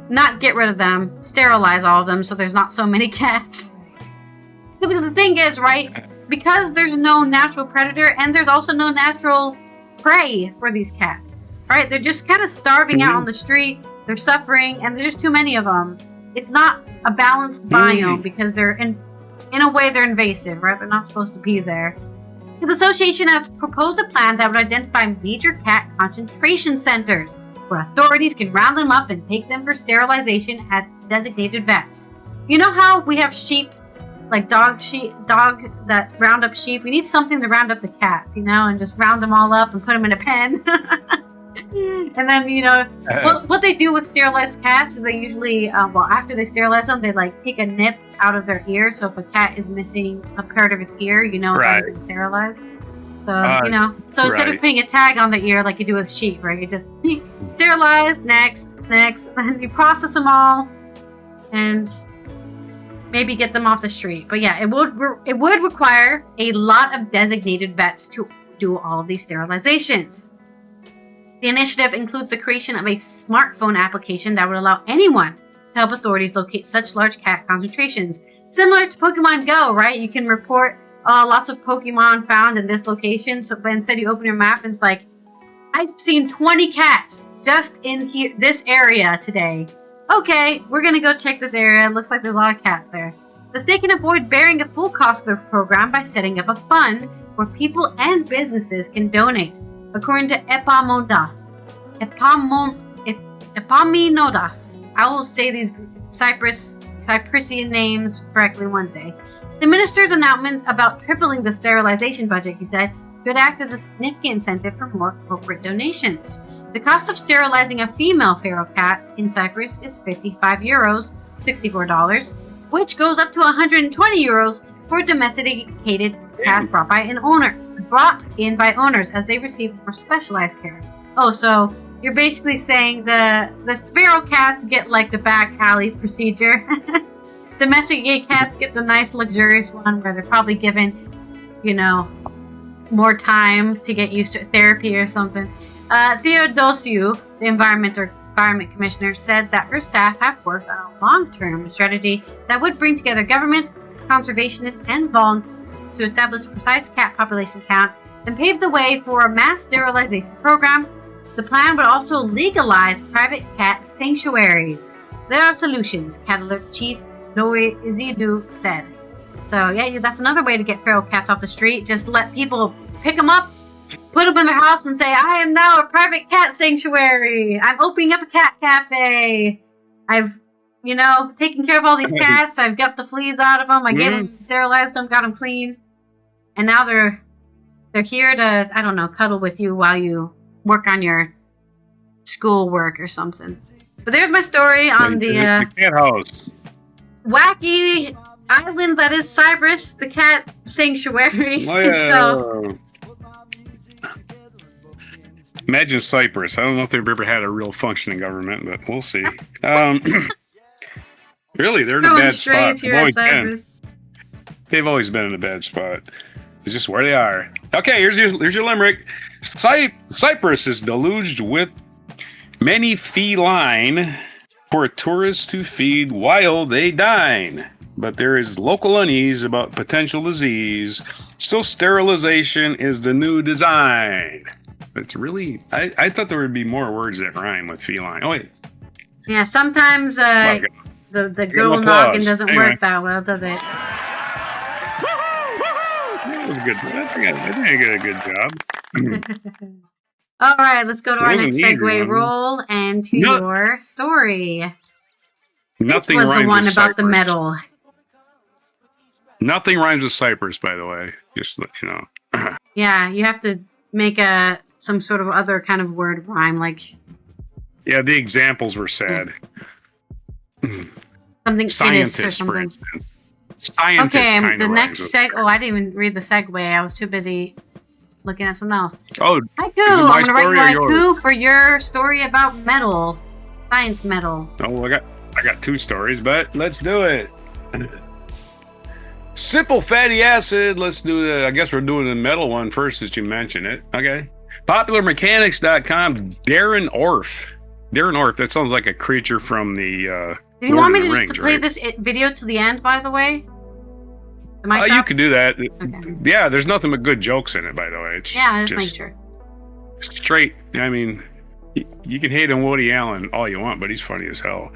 Not get rid of them, sterilize all of them so there's not so many cats. Because the thing is, right, because there's no natural predator and there's also no natural prey for these cats, right? They're just kind of starving out on the street, they're suffering, and there's too many of them. It's not a balanced biome because they're in a way they're invasive, right? They're not supposed to be there. The association has proposed a plan that would identify major cat concentration centers where authorities can round them up and take them for sterilization at designated vets. You know how we have sheep, like dog that round up sheep? We need something to round up the cats, you know, and just round them all up and put them in a pen. And then, you know, what they do with sterilized cats is they usually, after they sterilize them, they like take a nip out of their ear. So if a cat is missing a part of its ear, you know, it's already been sterilized. So, you know, so instead of putting a tag on the ear like you do with sheep, right, you just sterilize, next, and then you process them all. And maybe get them off the street. But yeah, it would require a lot of designated vets to do all of these sterilizations. The initiative includes the creation of a smartphone application that would allow anyone to help authorities locate such large cat concentrations. Similar to Pokemon Go, right? You can report lots of Pokemon found in this location. So, but instead you open your map and it's like, I've seen 20 cats just in here, this area today. Okay, we're gonna go check this area. It looks like there's a lot of cats there. The state can avoid bearing a full cost of the program by setting up a fund where people and businesses can donate. According to Epaminondas, I will say these Cyprian names correctly one day. The minister's announcement about tripling the sterilization budget, he said, could act as a significant incentive for more corporate donations. The cost of sterilizing a female feral cat in Cyprus is €55, $64, which goes up to €120 for domesticated cats brought in by owners as they receive more specialized care. Oh, so you're basically saying the feral cats get like the back alley procedure. Domesticated cats get the nice luxurious one where they're probably given, more time to get used to therapy or something. Theodosiou, the environment commissioner, said that her staff have worked on a long-term strategy that would bring together government, conservationists, and volunteers to establish a precise cat population count and pave the way for a mass sterilization program. The plan would also legalize private cat sanctuaries. There are solutions, Cat Alert Chief Noe Izidu said. So yeah, that's another way to get feral cats off the street. Just let people pick them up, put them in their house, and say, I am now a private cat sanctuary. I'm opening up a cat cafe. I've, taken care of all these cats. I've got the fleas out of them. I gave them, sterilized them, got them clean. And now they're here to, I don't know, cuddle with you while you work on your school work or something. But there's my story on the cat house. Wacky island that is Cyprus, the cat sanctuary itself. Imagine Cyprus. I don't know if they've ever had a real functioning government, but we'll see. Really, they're in a bad spot. They've always been in a bad spot. It's just where they are. Okay, here's your limerick. Cyprus is deluged with many feline for tourists to feed while they dine. But there is local unease about potential disease, so sterilization is the new design. It's really, I thought there would be more words that rhyme with feline. Oh, wait. Yeah, sometimes the good old noggin doesn't work that well, does it? That was good. I think I did a good job. All right, let's go to our next segue roll and to your story. Nothing was rhymes the one with about Cyprus. the metal. Nothing rhymes with Cyprus, by the way. Just let you know. Yeah, you have to make some sort of other kind of word rhyme, like. Yeah, the examples were sad. Something scientists, or something. for instance. Scientists. Okay, the next Oh, I didn't even read the segue. I was too busy looking at something else. Oh, haiku! I'm gonna write you haiku for your story about metal, science metal. Oh, I got two stories, but let's do it. Simple fatty acid. Let's do I guess we're doing the metal one first, since you mentioned it. Okay. PopularMechanics.com. Darren Orff. That sounds like a creature from the. Do you want me to just play this video to the end? By the way. You could do that. Okay. Yeah, there's nothing but good jokes in it, by the way. It's just make sure. Straight. I mean, you can hate on Woody Allen all you want, but he's funny as hell.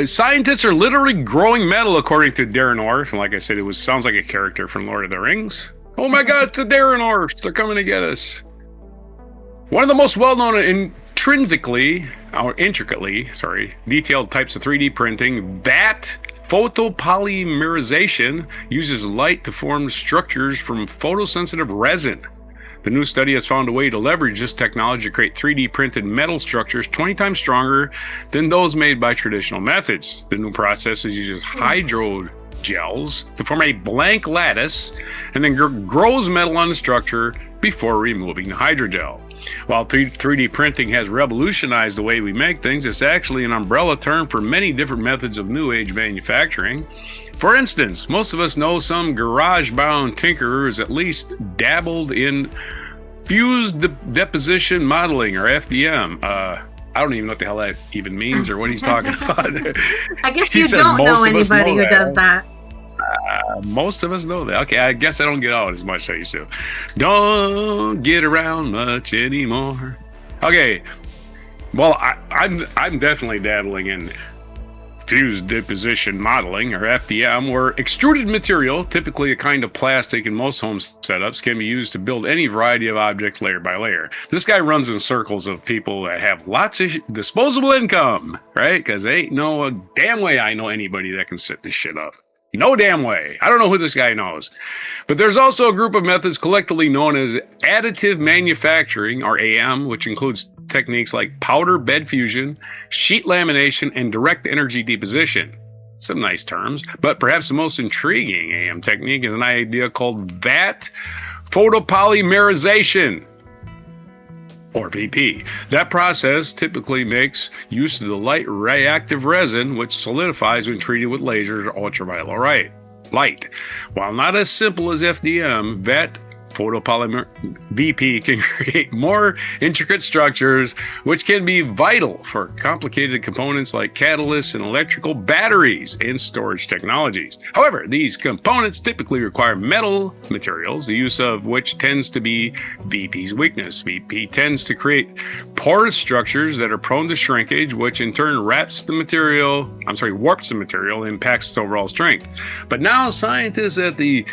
Scientists are literally growing metal, according to Darren Orff. And like I said, sounds like a character from Lord of the Rings. Oh my God, it's the Darren Orffs. They're coming to get us. One of the most well-known and intricately detailed types of 3D printing, VAT photopolymerization, uses light to form structures from photosensitive resin. The new study has found a way to leverage this technology to create 3D printed metal structures 20 times stronger than those made by traditional methods. The new process uses gels to form a blank lattice and then grows metal on the structure before removing the hydrogel. While 3D printing has revolutionized the way we make things, it's actually an umbrella term for many different methods of new age manufacturing. For instance, most of us know some garage-bound tinkerer who's at least dabbled in fused deposition modeling, or FDM. I don't even know what the hell that even means or what he's talking about. I guess you don't know anybody who does that. Most of us know that. Okay, I guess I don't get out as much as I used to. Don't get around much anymore. Okay, well, I'm definitely dabbling in fused deposition modeling, or FDM, where extruded material, typically a kind of plastic in most home setups, can be used to build any variety of objects layer by layer. This guy runs in circles of people that have lots of disposable income, right? Because ain't no damn way I know anybody that can set this shit up. No damn way. I don't know who this guy knows. But there's also a group of methods collectively known as additive manufacturing, or AM, which includes techniques like powder bed fusion, sheet lamination, and direct energy deposition. Some nice terms, but perhaps the most intriguing AM technique is an idea called VAT photopolymerization, or VP. That process typically makes use of the light reactive resin, which solidifies when treated with lasers or ultraviolet light. While not as simple as FDM, VAT photopolymer VP can create more intricate structures, which can be vital for complicated components like catalysts and electrical batteries and storage technologies. However, these components typically require metal materials, the use of which tends to be VP's weakness. VP tends to create porous structures that are prone to shrinkage, which in turn warps the material, and impacts its overall strength. But now scientists at the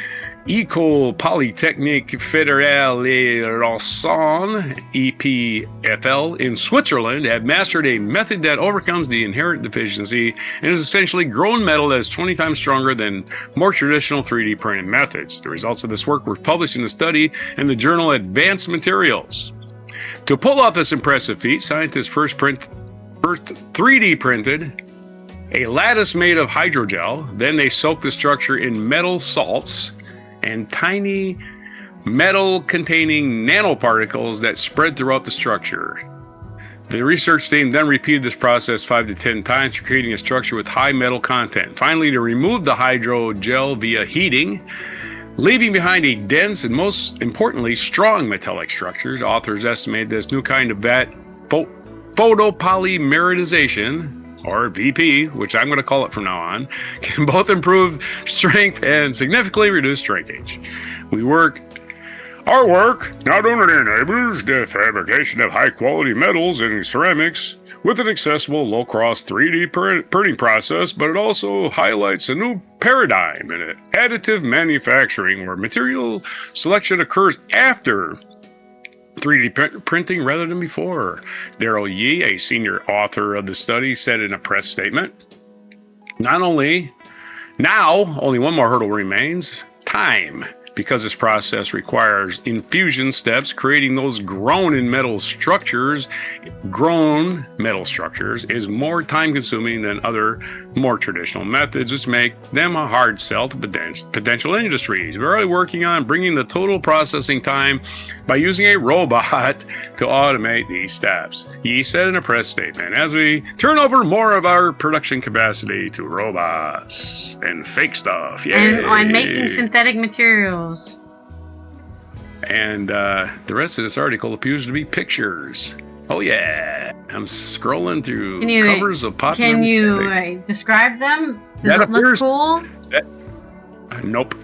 École Polytechnique Fédérale Lausanne, EPFL, in Switzerland have mastered a method that overcomes the inherent deficiency and is essentially grown metal that is 20 times stronger than more traditional 3D printing methods. The results of this work were published in a study in the journal Advanced Materials. To pull off this impressive feat, scientists first 3D printed a lattice made of hydrogel. Then they soaked the structure in metal salts and tiny metal-containing nanoparticles that spread throughout the structure. The research team then repeated this process 5 to 10 times, creating a structure with high metal content. Finally, to remove the hydrogel via heating, leaving behind a dense and, most importantly, strong metallic structures. Authors estimate this new kind of VAT photopolymerization, or VP, which I'm going to call it from now on, can both improve strength and significantly reduce shrinkage. Our work not only enables the fabrication of high-quality metals and ceramics with an accessible, low-cost 3D printing process, but it also highlights a new paradigm in additive manufacturing, where material selection occurs after 3D printing rather than before. Daryl Yee, a senior author of the study, said in a press statement, only one more hurdle remains: time. Because this process requires infusion steps, creating those grown metal structures is more time consuming than other more traditional methods, which make them a hard sell to potential industries. We're already working on bringing the total processing time by using a robot to automate these steps, he said in a press statement, as we turn over more of our production capacity to robots and fake stuff. And on making synthetic materials. And the rest of this article appears to be pictures. Oh yeah, I'm scrolling through covers of popular. Can you describe them? Does it look cool? Nope.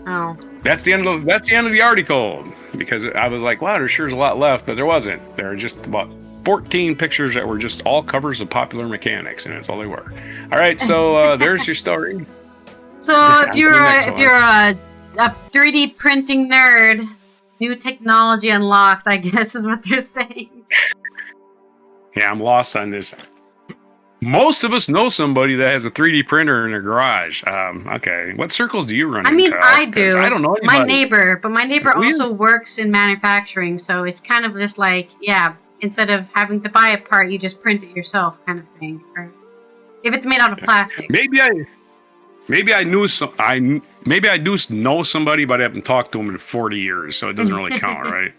Oh. That's the end of the article, because I was like, wow, there sure is a lot left, but there wasn't. There are just about 14 pictures that were just all covers of popular mechanics, and that's all they were. All right, so there's your story. So if you're a 3D printing nerd, new technology unlocked, I guess is what they're saying. Yeah, I'm lost on this. Most of us know somebody that has a 3D printer in their garage. Okay, what circles do you run in? I mean, I do. I don't know anybody. My neighbor also works in manufacturing, so it's kind of just like, instead of having to buy a part, you just print it yourself, kind of thing. Right? If it's made out of plastic. Maybe Maybe I knew maybe I do know somebody, but I haven't talked to them in 40 years, so it doesn't really count, right?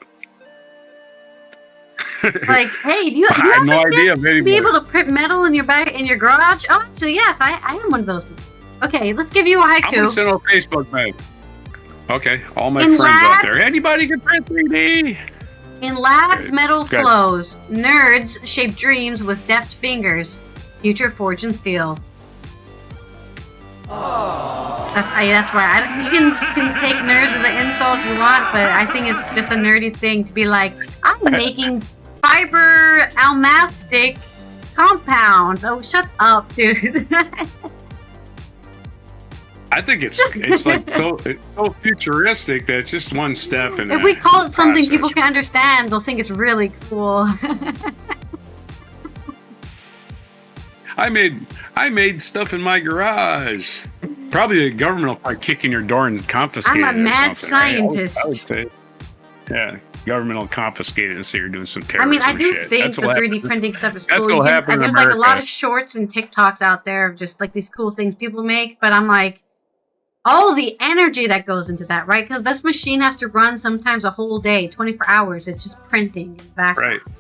Like, hey, do you I have have no idea of to be able to print metal in your garage? Oh, actually, yes, I am one of those people. Okay, let's give you a I'm gonna haiku. send on Facebook, man. Okay, all my In friends out labs- there. Anybody can print 3D. In labs, Okay, metal good. flows. Nerds shape dreams with deft fingers. Future forged in steel. That's why you can take nerds as an insult if you want, but I think it's just a nerdy thing to be like, I'm making fiber almastic compounds. Oh, shut up, dude. I think it's like it's so futuristic that it's just one step in. If we call it something process. people can understand, they'll think it's really cool. I made stuff in my garage. Probably the government will probably kick in your door and confiscate it. I'm a or mad something, right? scientist. I would say. Yeah, government will confiscate it and say you're doing some I terrorism. mean, I do shit. think That's the what 3D happened. printing stuff is That's cool. what happened in There's like a lot America. of shorts and TikToks out there of just like these cool things people make, but I'm like, all the energy that goes into that, right? Because this machine has to run sometimes a whole day, 24 hours. It's just printing in the background. Right.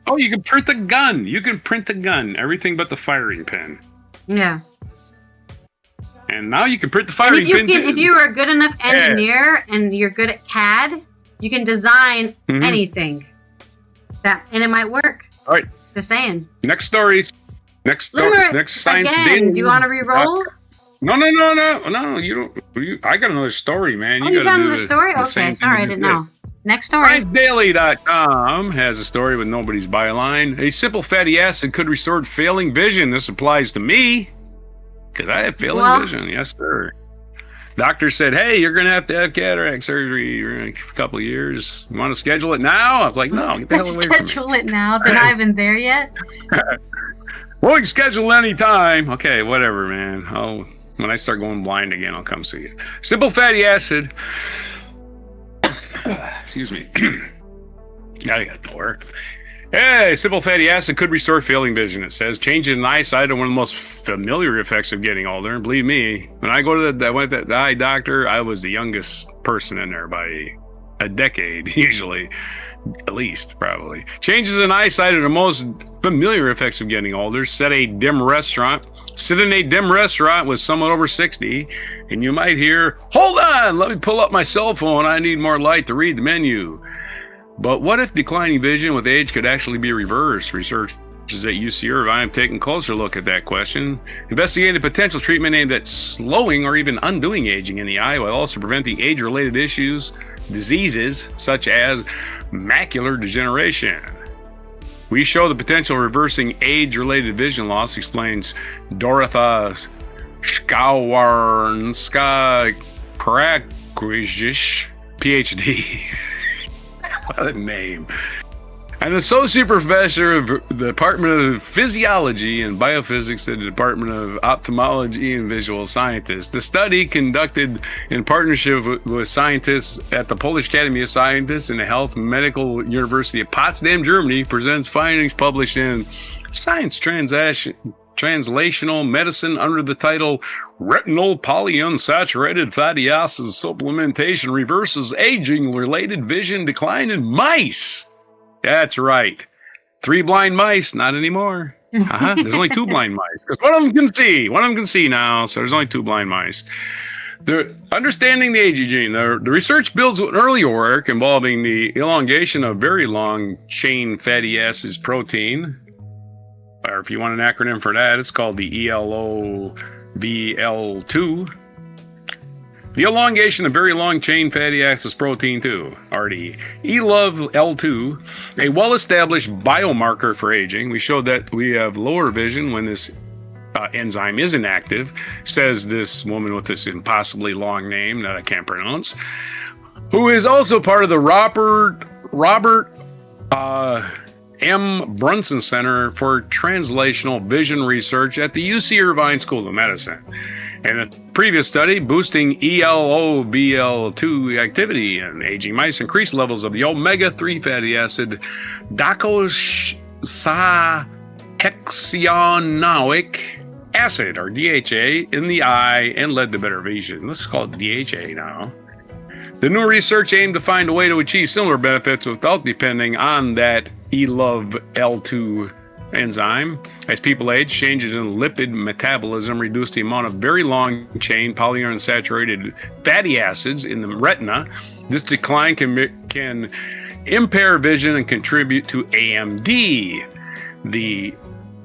Oh, you can print a gun. You can print a gun. Everything but the firing pin. Yeah. And now you can print the And firing pin too. if you are a good enough engineer and you're good at CAD, you can design anything. And it might work. All right. Just saying. Next story. Next science Again, day. do you want to re-roll? No. You don't. I got another story, man. Oh, you gotta got do another story? the Okay, same sorry, I thing didn't you did. know. Next story. ScienceDaily.com has a story with nobody's byline. A simple fatty acid could restore failing vision. This applies to me because I have failing vision. Yes, sir. Doctor said, hey, you're going to have cataract surgery in a couple of years. You want to schedule it now? I was like, no, get the hell away from me. Schedule it now. They're not even there yet. Well, we can schedule any time. Okay, whatever, man. When I start going blind again, I'll come see you. Simple fatty acid. Excuse me. I got to work. Hey, simple fatty acid could restore failing vision, it says. Changes in eyesight are one of the most familiar effects of getting older. And believe me, when I went to the eye doctor, I was the youngest person in there by a decade, usually. At least, probably. Changes in eyesight are the most familiar effects of getting older. Sit in a dim restaurant with someone over 60, and you might hear, hold on, let me pull up my cell phone. I need more light to read the menu. But what if declining vision with age could actually be reversed? Researchers at UC Irvine have taken a closer look at that question, investigating potential treatment aimed at slowing or even undoing aging in the eye while also preventing age-related diseases such as macular degeneration. We show the potential of reversing age-related vision loss, explains Dorotha Skawarnska-Karakujish, PhD. What a name. An associate professor of the Department of Physiology and Biophysics at the Department of Ophthalmology and Visual Sciences. The study, conducted in partnership with scientists at the Polish Academy of Sciences and the Health Medical University of Potsdam, Germany, presents findings published in Science Translational Medicine under the title Retinal Polyunsaturated Fatty Acid Supplementation Reverses Aging-Related Vision Decline in Mice. That's right. 3 blind mice, not anymore. There's only 2 blind mice. Because one of them can see. One of them can see now, so there's only 2 blind mice. The understanding the aging gene. The research builds on earlier work involving the elongation of very long chain fatty acids protein. Or if you want an acronym for that, it's called the ELOVL2. The elongation of very long chain fatty acids protein 2, or the ELOVL2, a well-established biomarker for aging. We showed that we have lower vision when this enzyme is inactive, says this woman with this impossibly long name that I can't pronounce, who is also part of the Robert M. Brunson Center for Translational Vision Research at the UC Irvine School of Medicine. In a previous study, boosting ELOVL2 activity in aging mice increased levels of the omega-3 fatty acid docosahexaenoic acid, or DHA, in the eye and led to better vision. Let's call it DHA now. The new research aimed to find a way to achieve similar benefits without depending on that ELOVL2 enzyme. As people age, changes in lipid metabolism reduce the amount of very long-chain polyunsaturated fatty acids in the retina. This decline can impair vision and contribute to AMD. The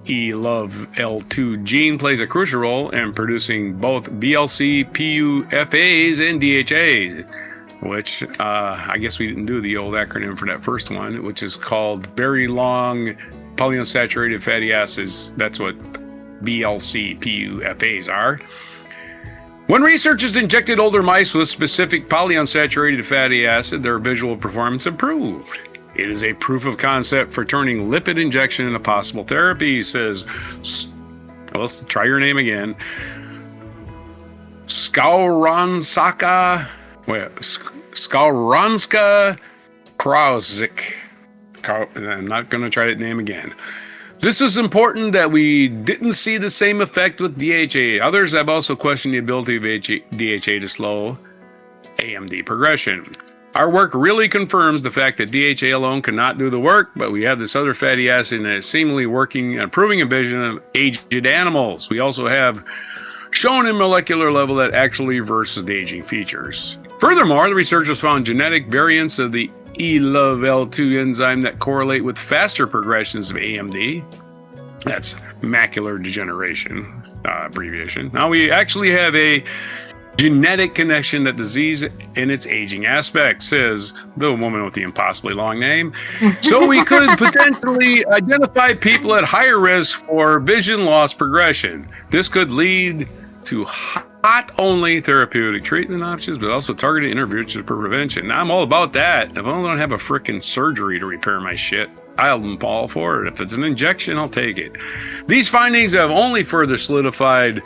ELOVL2 gene plays a crucial role in producing both VLC, PUFAs, and DHAs, which I guess we didn't do the old acronym for that first one, which is called very long polyunsaturated fatty acids. That's what VLC, PUFAs are. When researchers injected older mice with specific polyunsaturated fatty acid, their visual performance improved. It is a proof of concept for turning lipid injection into possible therapy, says, well, let's try your name again, Skowronska Krauzik. I'm not going to try that name again. This was important that we didn't see the same effect with DHA. Others have also questioned the ability of DHA to slow AMD progression. Our work really confirms the fact that DHA alone cannot do the work, but we have this other fatty acid that is seemingly working and improving a vision of aged animals. We also have shown in molecular level that actually reverses the aging features. Furthermore, the researchers found genetic variants of the ELOVL2 enzyme that correlate with faster progressions of AMD. That's macular degeneration, abbreviation. Now we actually have a genetic connection that disease in its aging aspect, says the woman with the impossibly long name. So we could potentially identify people at higher risk for vision loss progression. This could lead to not only therapeutic treatment options, but also targeted interventions for prevention. Now, I'm all about that. If I don't have a freaking surgery to repair my shit, I'm all for it. If it's an injection, I'll take it. These findings have only further solidified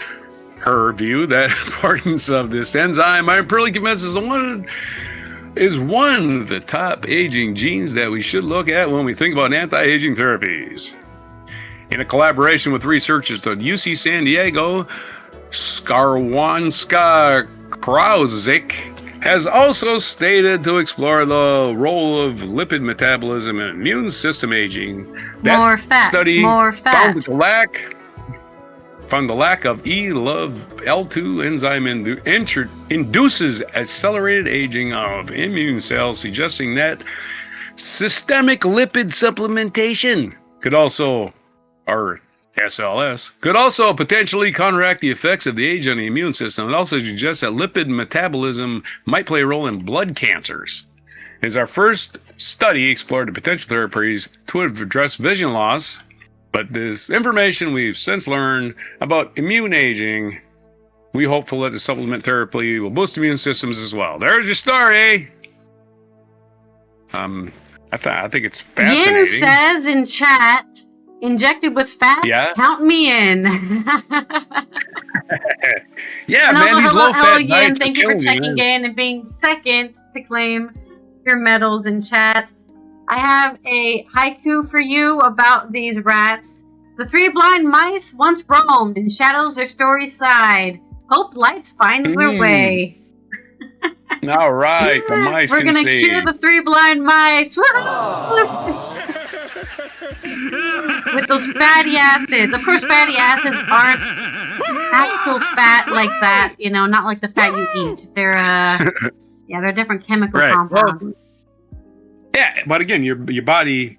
her view that importance of this enzyme, I'm pretty convinced, is one of the top aging genes that we should look at when we think about anti-aging therapies. In a collaboration with researchers at UC San Diego, Skowronska Krauzik has also stated to explore the role of lipid metabolism and immune system aging. That study found the lack of ELOVL2 enzyme induces accelerated aging of immune cells, suggesting that systemic lipid supplementation could also, or SLS, could also potentially counteract the effects of the age on the immune system. It also suggests that lipid metabolism might play a role in blood cancers. As our first study explored the potential therapies to address vision loss, but this information we've since learned about immune aging, we hopeful that the supplement therapy will boost immune systems as well. There's your story. I think it's fascinating. Yin says in chat, injected with fats, count me in. Yeah, and man, also, these low fat Yin, thank you for checking in and being second to claim your medals in chat. I have a haiku for you about these rats. The three blind mice once roamed in shadows their story side. Hope lights finds their way. All right, the mice We're can gonna see. cure the three blind mice. With those fatty acids. Of course, fatty acids aren't actual fat like that, you know, not like the fat you eat. They're they're different chemical compounds. Well, yeah, but again, your body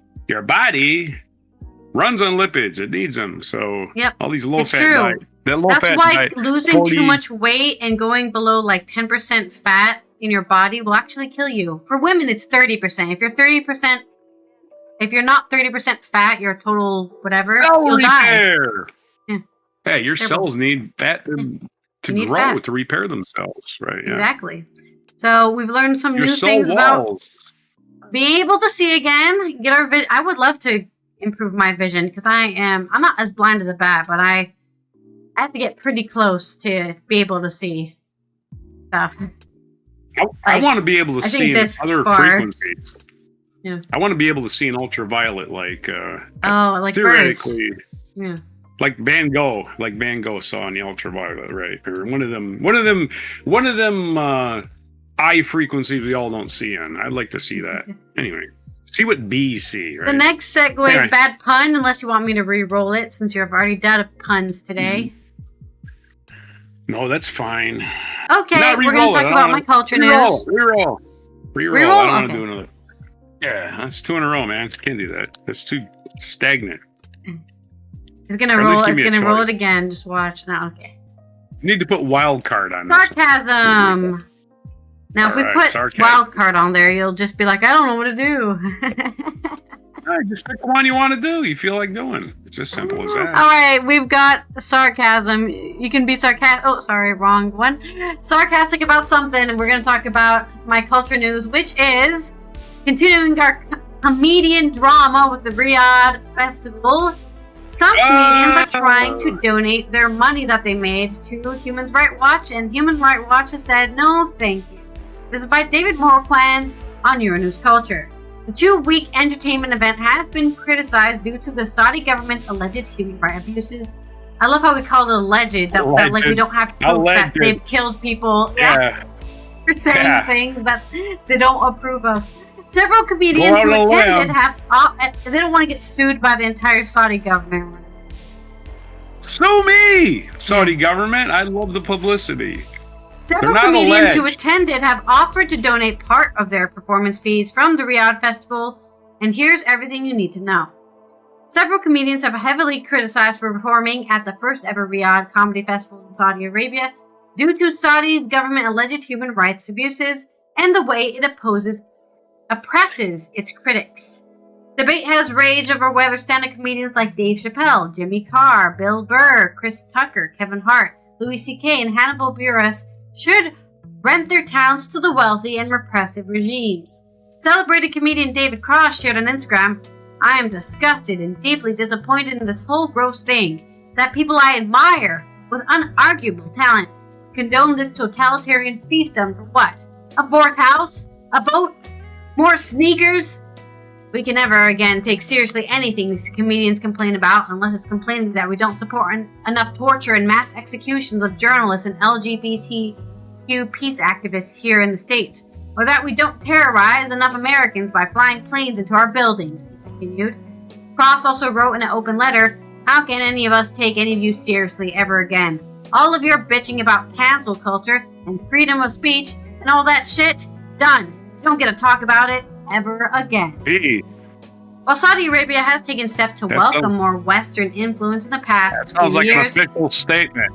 runs on lipids. It needs them. So all these low fat diet. That's why losing too much weight and going below like 10% fat in your body will actually kill you. For women, it's 30%. If you're not 30% fat, you're a total whatever, you'll die. Yeah, your cells need fat to grow, to repair themselves, right? Yeah. Exactly. So we've learned some new things about being able to see again. Get our I would love to improve my vision because I'm not as blind as a bat, but I have to get pretty close to be able to see stuff. I want to be able to see other frequencies. Yeah. I want to be able to see an ultraviolet, like like theoretically. Birds. Yeah. Like Van Gogh saw in the ultraviolet, right? Or one of them eye frequencies we all don't see in. I'd like to see that. Anyway, see what bees see, right? The next segue is bad pun, unless you want me to re-roll it, since you've already done puns today. No, that's fine. Okay, we're going to talk about my culture news. Reroll. I don't want to do another. Yeah, that's 2 in a row, man. Can't do that. That's too stagnant. It's gonna roll. It's gonna roll it again. Just watch now. Okay. You need to put wild card on this. Sarcasm. Now, if we put wild card on there, you'll just be like, I don't know what to do. Just pick the one you want to do. You feel like doing. It's as simple as that. All right, we've got sarcasm. You can be sarcastic. Oh, sorry, wrong one. Sarcastic about something, and we're gonna talk about my culture news, which is continuing our comedian drama with the Riyadh Festival. Some comedians are trying to donate their money that they made to Human Rights Watch, and Human Rights Watch has said, no, thank you. This is by David Morquand on Euronews Culture. The 2-week entertainment event has been criticized due to the Saudi government's alleged human rights abuses. I love how we call it alleged, that like we don't have proof that they've killed people for saying things that they don't approve of. Several comedians who attended they don't want to get sued by the entire Saudi government. Sue me, Saudi government. I love the publicity. Several comedians who attended have offered to donate part of their performance fees from the Riyadh Festival, and here's everything you need to know. Several comedians have heavily criticized for performing at the first ever Riyadh Comedy Festival in Saudi Arabia due to Saudi's government alleged human rights abuses and the way it oppresses its critics. Debate has raged over whether stand-up comedians like Dave Chappelle, Jimmy Carr, Bill Burr, Chris Tucker, Kevin Hart, Louis C.K., and Hannibal Buress should rent their talents to the wealthy and repressive regimes. Celebrated comedian David Cross shared on Instagram, I am disgusted and deeply disappointed in this whole gross thing that people I admire with unarguable talent condone this totalitarian fiefdom for what? A fourth house? A boat? More sneakers? We can never again take seriously anything these comedians complain about unless it's complaining that we don't support enough torture and mass executions of journalists and LGBTQ peace activists here in the States, or that we don't terrorize enough Americans by flying planes into our buildings, he continued. Cross also wrote in an open letter, how can any of us take any of you seriously ever again? All of your bitching about cancel culture and freedom of speech and all that shit, done. Don't get to talk about it ever again. Hey. While Saudi Arabia has taken steps to welcome more Western influence in the past few years, an official statement.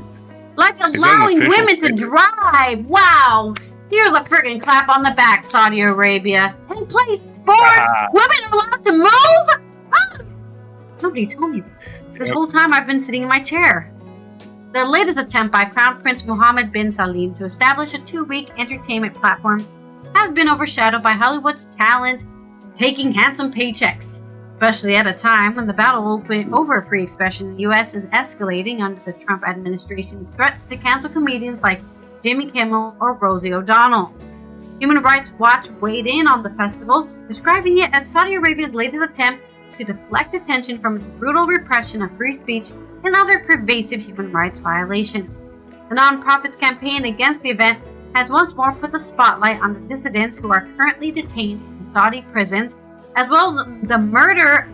Like allowing women to drive. Wow. Here's a freaking clap on the back, Saudi Arabia. And play sports. Women are allowed to move? Oh. Nobody told me this. This whole time I've been sitting in my chair. The latest attempt by Crown Prince Mohammed bin Salim to establish a 2-week entertainment platform has been overshadowed by Hollywood's talent taking handsome paychecks, especially at a time when the battle over free expression in the U.S. is escalating under the Trump administration's threats to cancel comedians like Jimmy Kimmel or Rosie O'Donnell. Human Rights Watch weighed in on the festival, describing it as Saudi Arabia's latest attempt to deflect attention from its brutal repression of free speech and other pervasive human rights violations. The nonprofit's campaign against the event has once more put the spotlight on the dissidents who are currently detained in Saudi prisons, as well as the murder,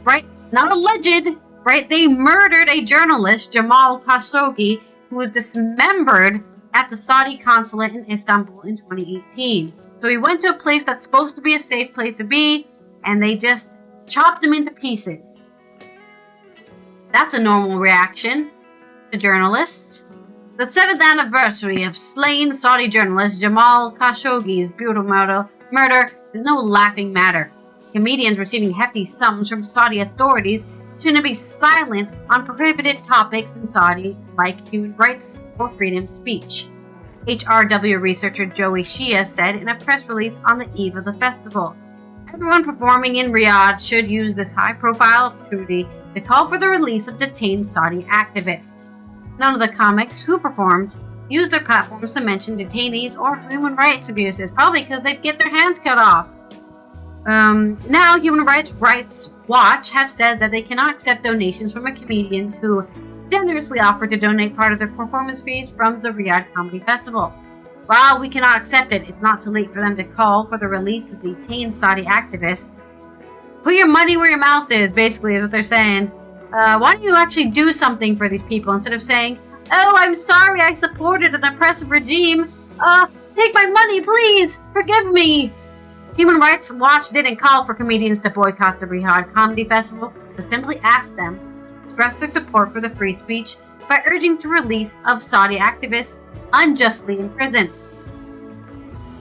right, not alleged, right, they murdered a journalist, Jamal Khashoggi, who was dismembered at the Saudi consulate in Istanbul in 2018. So he went to a place that's supposed to be a safe place to be, and they just chopped him into pieces. That's a normal reaction to journalists. The 7th anniversary of slain Saudi journalist Jamal Khashoggi's brutal murder is no laughing matter. Comedians receiving hefty sums from Saudi authorities shouldn't be silent on prohibited topics in Saudi like human rights or freedom of speech. HRW researcher Joey Shia said in a press release on the eve of the festival. Everyone performing in Riyadh should use this high-profile opportunity to call for the release of detained Saudi activists. None of the comics who performed used their platforms to mention detainees or human rights abuses, probably because they'd get their hands cut off. Now, Human Rights Watch have said that they cannot accept donations from comedians who generously offered to donate part of their performance fees from the Riyadh Comedy Festival. While we cannot accept it, it's not too late for them to call for the release of detained Saudi activists. Put your money where your mouth is, basically, is what they're saying. Why don't you actually do something for these people instead of saying, "Oh, I'm sorry, I supported an oppressive regime. Take my money, please! Forgive me!" Human Rights Watch didn't call for comedians to boycott the Riyadh Comedy Festival, but simply asked them to express their support for the free speech by urging the release of Saudi activists unjustly imprisoned.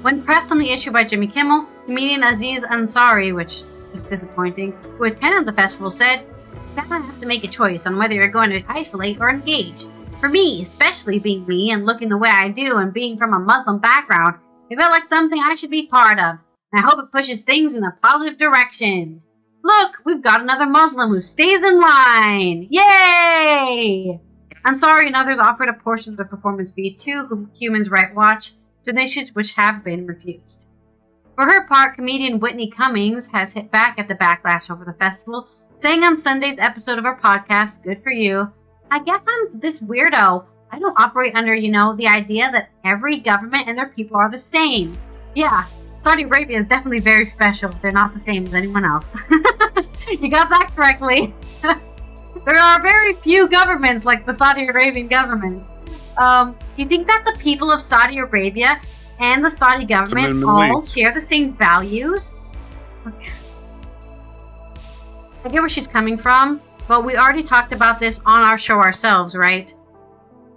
When pressed on the issue by Jimmy Kimmel, comedian Aziz Ansari, which is disappointing, who attended the festival, said, "You kind of have to make a choice on whether you're going to isolate or engage. For me, especially being me and looking the way I do and being from a Muslim background, it felt like something I should be part of. And I hope it pushes things in a positive direction. Look, we've got another Muslim who stays in line. Yay!" Ansari and others offered a portion of the performance fee to Human Rights Watch, donations which have been refused. For her part, comedian Whitney Cummings has hit back at the backlash over the festival, saying on Sunday's episode of her podcast, Good For You, "I guess I'm this weirdo. I don't operate under, the idea that every government and their people are the same. Yeah, Saudi Arabia is definitely very special. They're not the same as anyone else." You got that correctly. There are very few governments like the Saudi Arabian government. You think that the people of Saudi Arabia and the Saudi government all share the same values? I get where she's coming from, but we already talked about this on our show ourselves, right?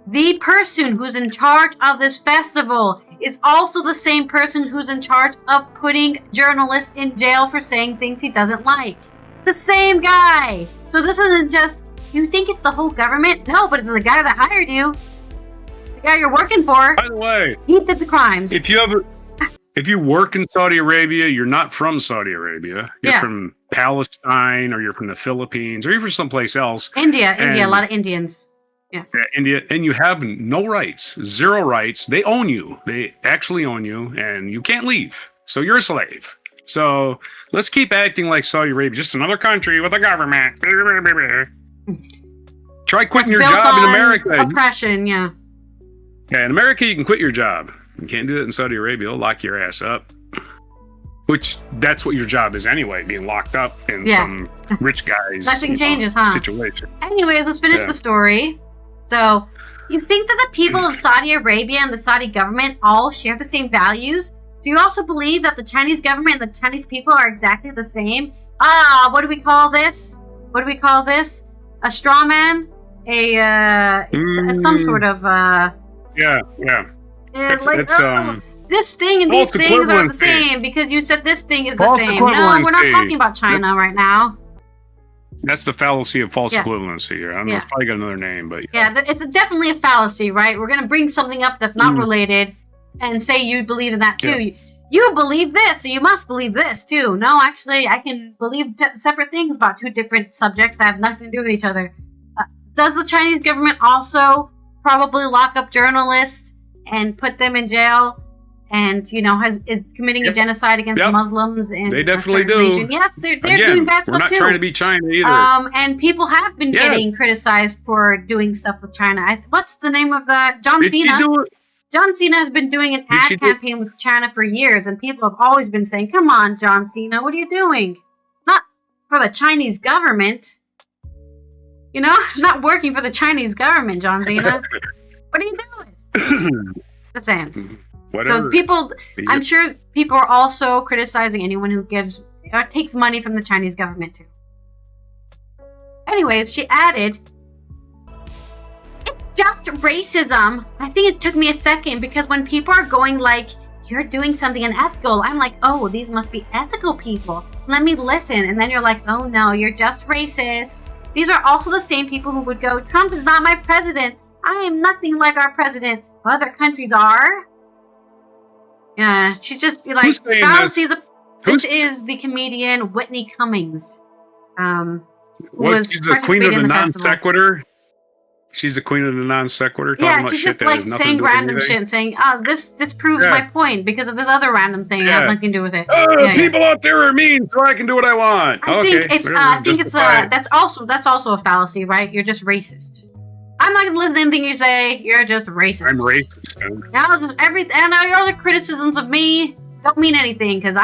The person who's in charge of this festival is also the same person who's in charge of putting journalists in jail for saying things he doesn't like. The same guy. So this isn't just, you think it's the whole government? No, but it's the guy that hired you. The guy you're working for. By the way, he did the crimes. If you work in Saudi Arabia, you're not from Saudi Arabia. You're from Palestine, or you're from the Philippines, or you're from someplace else. India, a lot of Indians. Yeah, India, and you have no rights, zero rights. They own you. They actually own you, and you can't leave. So you're a slave. So let's keep acting like Saudi Arabia, just another country with a government. Try quitting your job in America. Oppression, yeah. Yeah, in America, you can quit your job. You can't do that in Saudi Arabia. They'll lock your ass up. Which, that's what your job is anyway, being locked up in some rich guy's Nothing changes, situation. Anyways, let's finish the story. So, you think that the people of Saudi Arabia and the Saudi government all share the same values? So you also believe that the Chinese government and the Chinese people are exactly the same? What do we call this? A straw man? It's some sort of this thing and these things are the same because you said this thing is the same. No, we're not talking about China right now. That's the fallacy of false equivalency here. I don't know, it's probably got another name, but it's definitely a fallacy, right? We're gonna bring something up that's not related and say you believe in that too. You believe this, so you must believe this too. No, actually, I can believe separate things about two different subjects that have nothing to do with each other. Does the Chinese government also probably lock up journalists and put them in jail? And is committing a genocide against Muslims in they definitely do. Region? Yes, they're doing bad stuff too. We're not trying to be China either. And people have been getting criticized for doing stuff with China. What's the name of that? John Cena. John Cena has been doing an ad campaign with China for years, and people have always been saying, "Come on, John Cena, what are you doing? Not for the Chinese government. Not working for the Chinese government, John Cena. What are you doing?" That's saying. Whatever. So people, I'm sure people are also criticizing anyone who gives or takes money from the Chinese government too. Anyways, she added, "It's just racism." I think it took me a second because when people are going like, "You're doing something unethical," I'm like, "Oh, these must be ethical people. Let me listen." And then you're like, "Oh no, you're just racist." These are also the same people who would go, "Trump is not my president. I am nothing like our president. Other countries are." Yeah, she just fallacies. This is the comedian Whitney Cummings. She's the queen of the non sequitur? She's the queen of the non sequitur. Yeah, about she's shit just that like has nothing saying to do with random anything. shit and saying, "Oh, this proves my point because of this other random thing. It has nothing to do with it." People out there are mean, so I can do what I want. I think it's that's also a fallacy, right? You're just racist. I'm not gonna listen to anything you say. You're just racist. I'm racist. Now your other criticisms of me don't mean anything because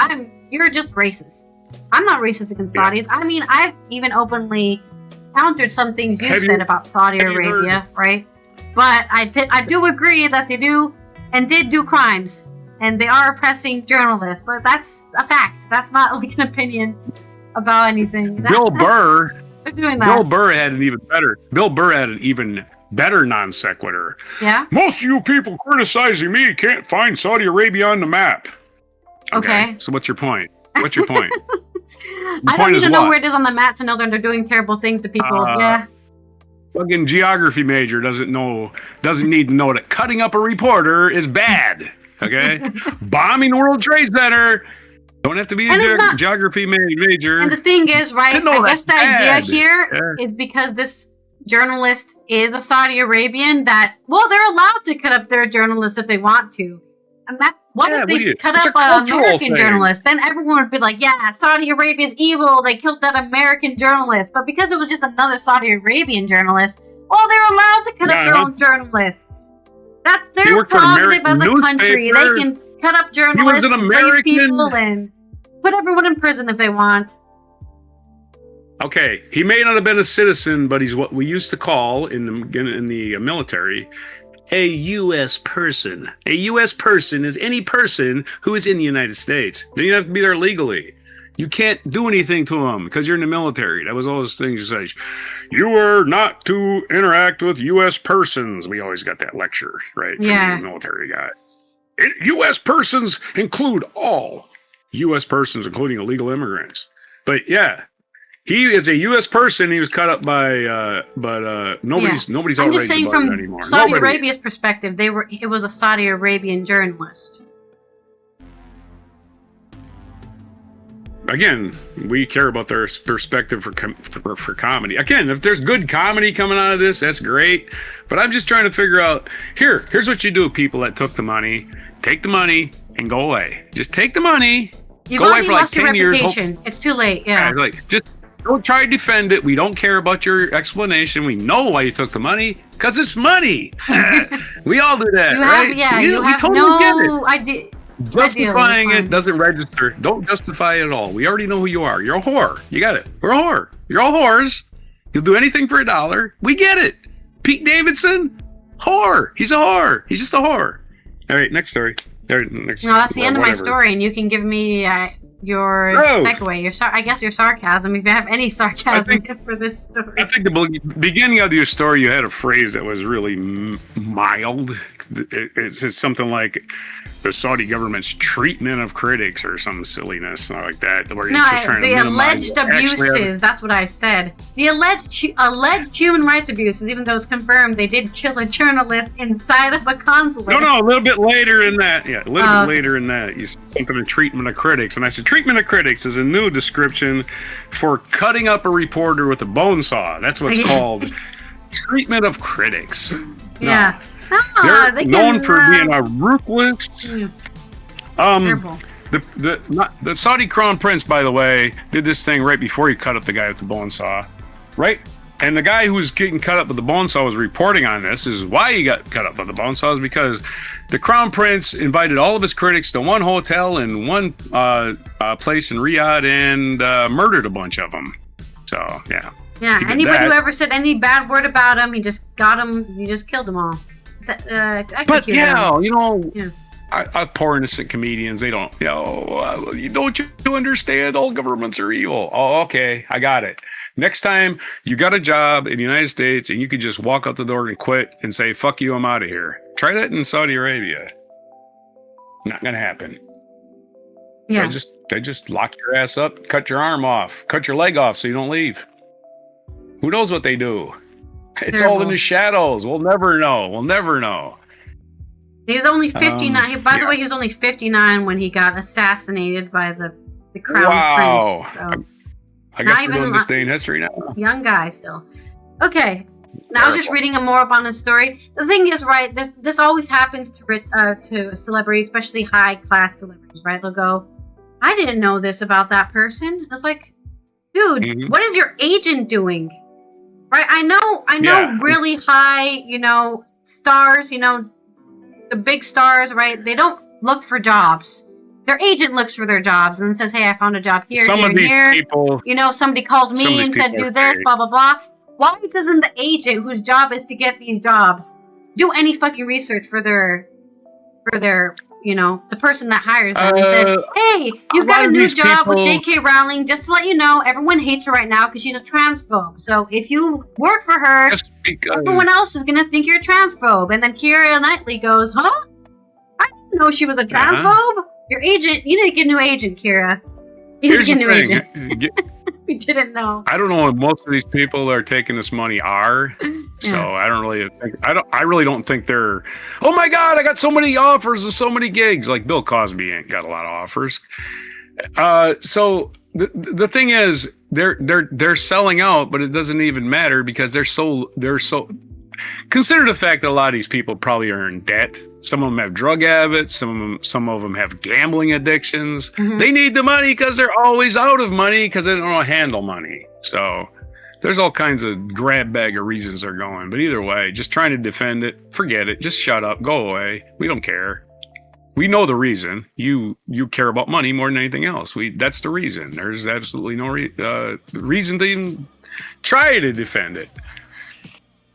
you're just racist. I'm not racist against Saudis. I mean, I've even openly countered some things you said about Saudi Arabia, right? But I do agree that they do and did do crimes, and they are oppressing journalists. Like, that's a fact. That's not like an opinion about anything. Bill Burr. They're doing that. Bill Burr had an even better non sequitur. Yeah. Most of you people criticizing me can't find Saudi Arabia on the map. Okay. So what's your point? What's your point? I don't need to know where it is on the map to know that they're doing terrible things to people. Fucking geography major doesn't need to know that cutting up a reporter is bad. Okay. Bombing World Trade Center. Don't have to be a geography major. And the thing is, right, I guess the idea here is because this journalist is a Saudi Arabian that, well, they're allowed to cut up their journalist if they want to. And what if they cut up an American journalist? Then everyone would be like, yeah, Saudi Arabia's evil. They killed that American journalist. But because it was just another Saudi Arabian journalist, well, they're allowed to cut up their own journalists. That's their prerogative as a country. They can cut up journalists, slave people, and put everyone in prison if they want. Okay, he may not have been a citizen, but he's what we used to call in the military a U.S. person. A U.S. person is any person who is in the United States. Then you have to be there legally. You can't do anything to them because you're in the military. That was all those things you say. You are not to interact with U.S. persons. We always got that lecture, right? From the military guy. U.S. persons include all U.S. persons, including illegal immigrants. But yeah, he is a U.S. person. He was cut up by, but nobody's I'm just saying from anymore. Saudi Arabia's perspective, it was a Saudi Arabian journalist. Again, we care about their perspective for comedy. Again, if there's good comedy coming out of this, that's great. But I'm just trying to figure out, here's what you do, people that took the money. Take the money and go away. Just take the money. You've already lost your reputation. It's too late, just don't try to defend it. We don't care about your explanation. We know why you took the money. Because it's money. We all do that, right? You have no idea. Justifying it doesn't register. Don't justify it at all. We already know who you are. You're a whore. You got it. We're a whore. You're all whores. You'll do anything for $1. We get it. Pete Davidson, whore. He's a whore. He's just a whore. All right, next story. That's the end of my story, and you can give me your segue. I guess your sarcasm, if you have any sarcasm for this story. I think the beginning of your story, you had a phrase that was really mild. It's something like the Saudi government's treatment of critics or some silliness like that. Where you're just trying to alleged abuses. That's what I said. The alleged human rights abuses, even though it's confirmed they did kill a journalist inside of a consulate. No, a little bit later in that. Yeah, a little bit later in that. You said something in treatment of critics. And I said treatment of critics is a new description for cutting up a reporter with a bone saw. That's what's called treatment of critics. Yeah. They're known for being a ruthless. Terrible. The Saudi Crown Prince, by the way, did this thing right before he cut up the guy with the bone saw, right? And the guy who was getting cut up with the bone saw was reporting on this. This is why he got cut up with the bone saw, is because the Crown Prince invited all of his critics to one hotel in one place in Riyadh and murdered a bunch of them. So yeah. Yeah. Anybody who ever said any bad word about him, he just got him. He just killed them all. But poor innocent comedians, they don't, don't you understand? All governments are evil. Oh, okay, I got it. Next time you got a job in the United States and you could just walk out the door and quit and say, fuck you, I'm out of here. Try that in Saudi Arabia. Not gonna happen. Yeah. They just lock your ass up, cut your arm off, cut your leg off so you don't leave. Who knows what they do? It's all in the shadows. We'll never know. He was only 59. By the way, he was only 59 when he got assassinated by the Crown Prince. So I guess we're doing disdain history now. Young guy still. Okay. Now I was just reading more up on the story. The thing is, right, this always happens to celebrities, especially high class celebrities, right? They'll go, I didn't know this about that person. It's like, dude, what is your agent doing? Right? I know really high, stars, the big stars, right? They don't look for jobs. Their agent looks for their jobs and says, hey, I found a job here, Some here, of these here. people, Somebody called me and said, do this, blah, blah, blah. Why doesn't the agent, whose job is to get these jobs, do any fucking research for their the person that hires them and said, hey, you've got a new job with J.K. Rowling. Just to let you know, everyone hates her right now because she's a transphobe. So if you work for her, everyone else is going to think you're a transphobe. And then Keira Knightley goes, huh? I didn't know she was a transphobe. Your agent, you need to get a new agent, Keira. You need to get a new agent. We didn't know. I don't know if most of these people that are taking this money are. So I don't really think I really don't think they're, oh my God, I got so many offers and so many gigs. Like Bill Cosby ain't got a lot of offers. So the thing is they're selling out, but it doesn't even matter because they're so consider the fact that a lot of these people probably are in debt. Some of them have drug habits. Some of them have gambling addictions. They need the money because they're always out of money because they don't know how to handle money. So there's all kinds of grab bag of reasons they're going. But either way, just trying to defend it, forget it. Just shut up. Go away. We don't care. We know the reason. You care about money more than anything else. That's the reason. There's absolutely no reason to even try to defend it.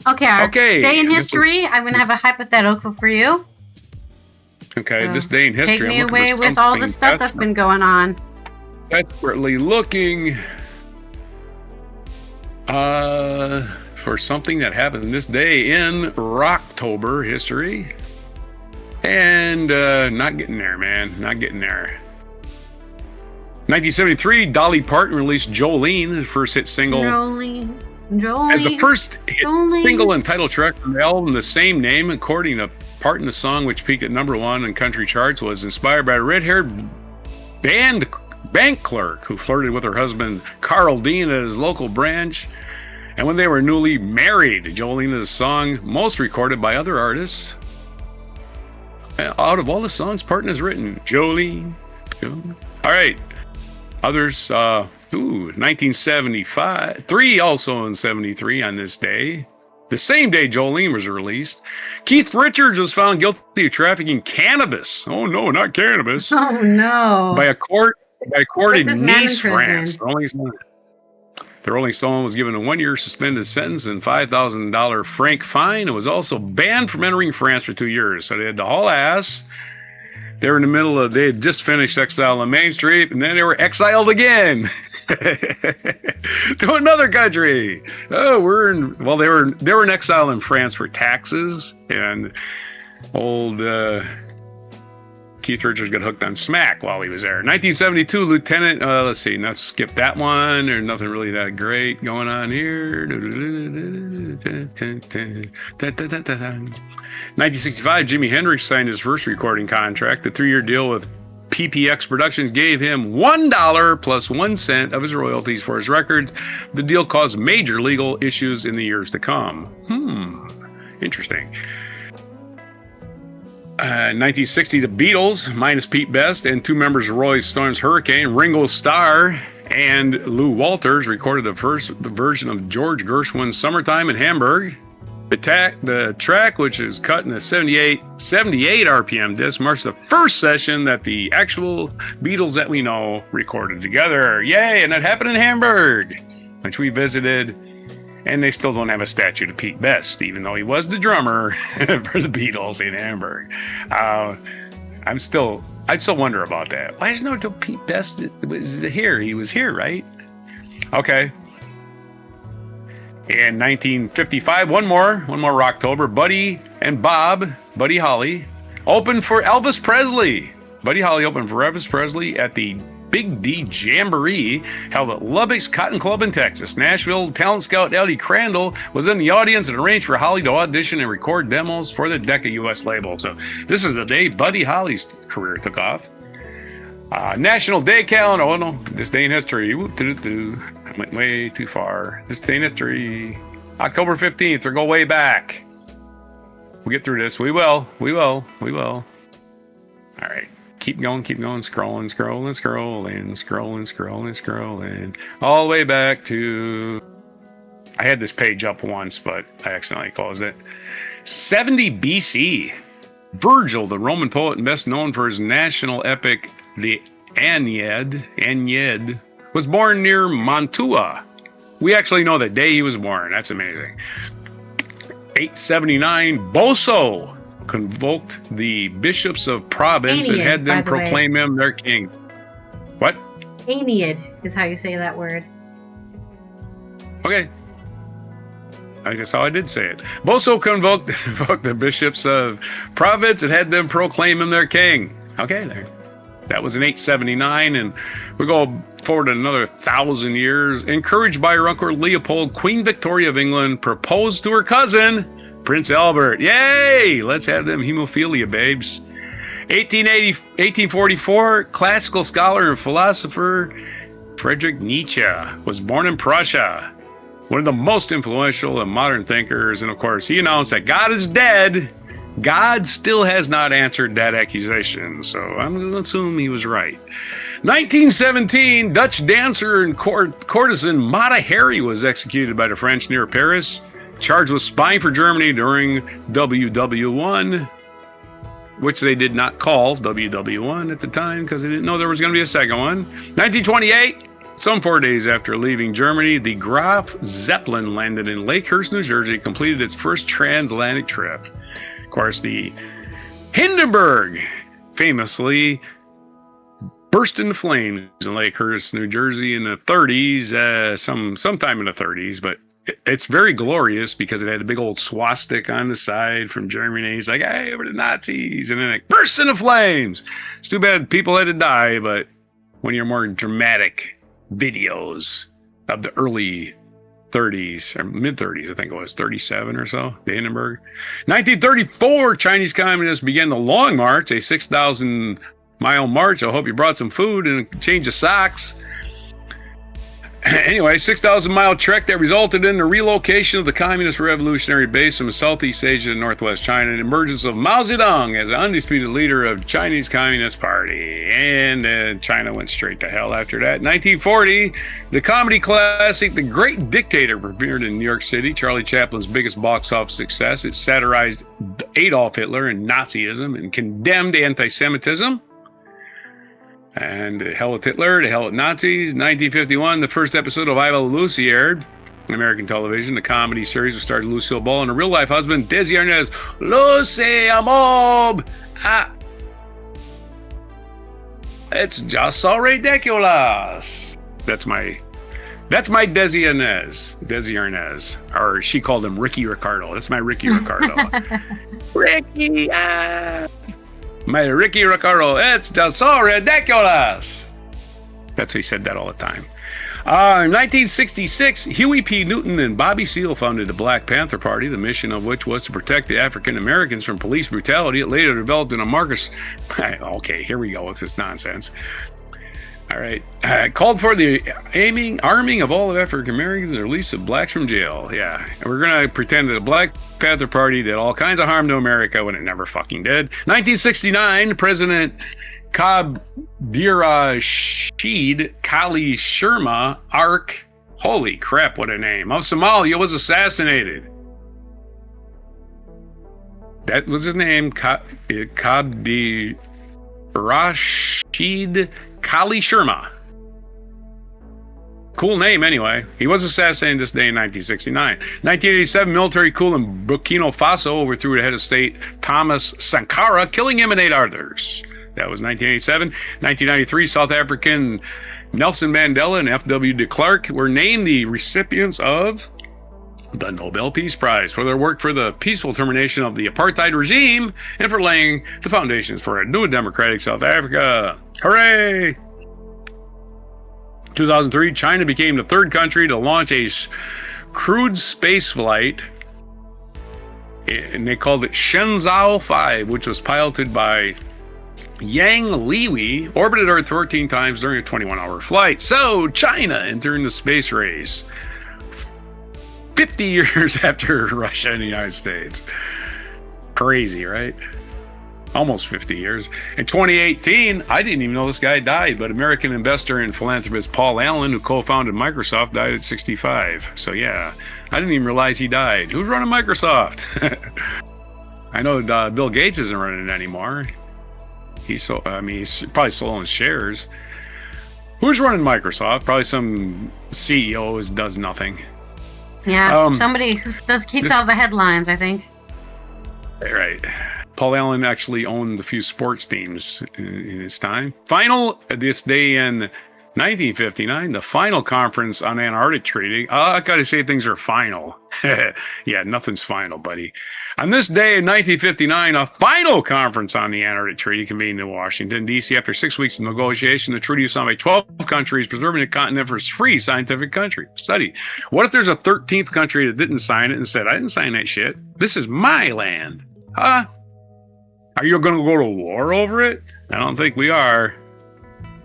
Okay. Day in history. I'm going to have a hypothetical for you. Okay, this day in history. Take me away with all the stuff that's been going on. Desperately looking for something that happened this day in Rocktober history. And not getting there, man. Not getting there. 1973, Dolly Parton released Jolene, the first hit single. Jolene. As the first hit single and title track from the album, the same name, according to Parton, the song, which peaked at #1 in country charts, was inspired by a red-haired bank clerk who flirted with her husband Carl Dean at his local branch. And when they were newly married, Jolene is a song most recorded by other artists. Out of all the songs Parton has written, Jolene. All right. Others, 1975. 3 also in 73 on this day. The same day Jolene was released, Keith Richards was found guilty of trafficking cannabis. Oh no, not cannabis. Oh no. By a court in Nice, France. The Rolling Stone was given a 1-year suspended sentence and $5,000 franc fine and was also banned from entering France for 2 years. So they had to haul ass. They were in the middle of, they had just finished Exile on Main Street, and then they were exiled again to another country. Oh, they were in exile in France for taxes, and old Keith Richards got hooked on smack while he was there. 1972, Lieutenant, let's see, let's skip that one. There's nothing really that great going on here. 1965, Jimi Hendrix signed his first recording contract. The 3-year deal with PPX Productions gave him $1 plus 1 cent of his royalties for his records. The deal caused major legal issues in the years to come. Interesting. 1960, the Beatles, minus Pete Best, and 2 members of Rolling Stones Hurricane, Ringo Starr and Lou Walters, recorded the version of George Gershwin's Summertime in Hamburg. The track, which is cut in a 78 RPM disc, marks the first session that the actual Beatles that we know recorded together. Yay! And that happened in Hamburg, which we visited. And they still don't have a statue to Pete Best, even though he was the drummer for the Beatles in Hamburg. I still wonder about that. Why is no Pete Best was here? He was here, right? Okay. In 1955, one more Rocktober. Buddy Holly opened for Elvis Presley. Buddy Holly opened for Elvis Presley at the Big D Jamboree held at Lubbock's Cotton Club in Texas. Nashville talent scout Eddie Crandall was in the audience and arranged for Holly to audition and record demos for the Decca US label. So this is the day Buddy Holly's career took off. National Day Calendar. Oh no, this day in history. I went way too far. This day in history. October 15th, or go way back. We'll get through this. We will. All right. Keep going. Scrolling. All the way back to... I had this page up once, but I accidentally closed it. 70 BC. Virgil, the Roman poet and best known for his national epic, the Aeneid, was born near Mantua. We actually know the day he was born. That's amazing. 879, Boso convoked the bishops of province and had them proclaim him their king. What? Aeneid is how you say that word. Okay. I guess how I did say it. Boso convoked the bishops of province and had them proclaim him their king. Okay, there. That was in 879, and we go forward another 1,000 years. Encouraged by her uncle Leopold, Queen Victoria of England proposed to her cousin, Prince Albert. Yay! Let's have them hemophilia babes. 1844, classical scholar and philosopher Friedrich Nietzsche was born in Prussia. One of the most influential and modern thinkers, and of course, he announced that God is dead. God still has not answered that accusation, so I'm going to assume he was right. 1917, Dutch dancer and courtesan Mata Hari was executed by the French near Paris, charged with spying for Germany during WW1, which they did not call WW1 at the time because they didn't know there was going to be a second one. 1928, some 4 days after leaving Germany, the Graf Zeppelin landed in Lakehurst, New Jersey, completed its first transatlantic trip. Of course, the Hindenburg famously burst into flames in Lakehurst, New Jersey in the 30s, sometime in the 30s, but it's very glorious because it had a big old swastika on the side from Germany. He's like, hey, we're the Nazis, and then it bursts into flames. It's too bad people had to die, but one of your more dramatic videos of the early 30s, or mid-30s, I think it was, 37 or so, the Hindenburg. 1934, Chinese communists began the Long March, a 6,000-mile march. I hope you brought some food and a change of socks. Anyway, 6,000-mile trek that resulted in the relocation of the Communist Revolutionary Base from Southeast Asia to Northwest China, and the emergence of Mao Zedong as the undisputed leader of Chinese Communist Party. And China went straight to hell after that. 1940, the comedy classic The Great Dictator premiered in New York City, Charlie Chaplin's biggest box office success. It satirized Adolf Hitler and Nazism and condemned anti-Semitism. And to hell with Hitler, to hell with Nazis. 1951, the first episode of Iva Lucy aired on American television. The comedy series was starred Lucille Ball and her real-life husband, Desi Arnaz. Lucy, amor! It's just so ridiculous. That's my Desi Arnaz. Or she called him Ricky Ricardo. That's my Ricky Ricardo. Ricky, my Ricky Ricardo, it's just so ridiculous. That's how he said that all the time. In 1966, Huey P. Newton and Bobby Seale founded the Black Panther Party, the mission of which was to protect the African Americans from police brutality. It later developed into Marcus. Okay, here we go with this nonsense. All right. Called for the arming of all of African Americans and the release of blacks from jail. Yeah. And we're going to pretend that the Black Panther Party did all kinds of harm to America when it never fucking did. 1969, President Abdirashid Kali Sharma Ark, holy crap, what a name, of Somalia was assassinated. That was his name, Abdirashid Kali Sharma. Cool name, anyway. He was assassinated this day in 1969. 1987, military coup in Burkina Faso overthrew the head of state, Thomas Sankara, killing him and 8 others. That was 1987. 1993, South African Nelson Mandela and F.W. de Klerk were named the recipients of the Nobel Peace Prize for their work for the peaceful termination of the apartheid regime and for laying the foundations for a new democratic South Africa. Hooray! 2003, China became the 3rd country to launch a crewed space flight, and they called it Shenzhou 5, which was piloted by Yang Liwei, orbited Earth 14 times during a 21-hour flight. So, China entering the space race. 50 years after Russia and the United States. Crazy, right? Almost 50 years. In 2018, I didn't even know this guy died, but American investor and philanthropist Paul Allen, who co-founded Microsoft, died at 65. So yeah, I didn't even realize he died. Who's running Microsoft? I know Bill Gates isn't running it anymore. He's probably sold his shares. Who's running Microsoft? Probably some CEO who does nothing. Yeah, somebody who keeps out of the headlines, I think. Right. Paul Allen actually owned a few sports teams in his time. This day in 1959, the final conference on Antarctic Treaty. I gotta say things are final. Yeah, nothing's final, buddy. On this day in 1959, a final conference on the Antarctic Treaty convened in Washington, D.C. After 6 weeks of negotiation, the treaty was signed by 12 countries, preserving the continent for free scientific study. What if there's a 13th country that didn't sign it and said, I didn't sign that shit. This is my land. Huh? Are you going to go to war over it? I don't think we are.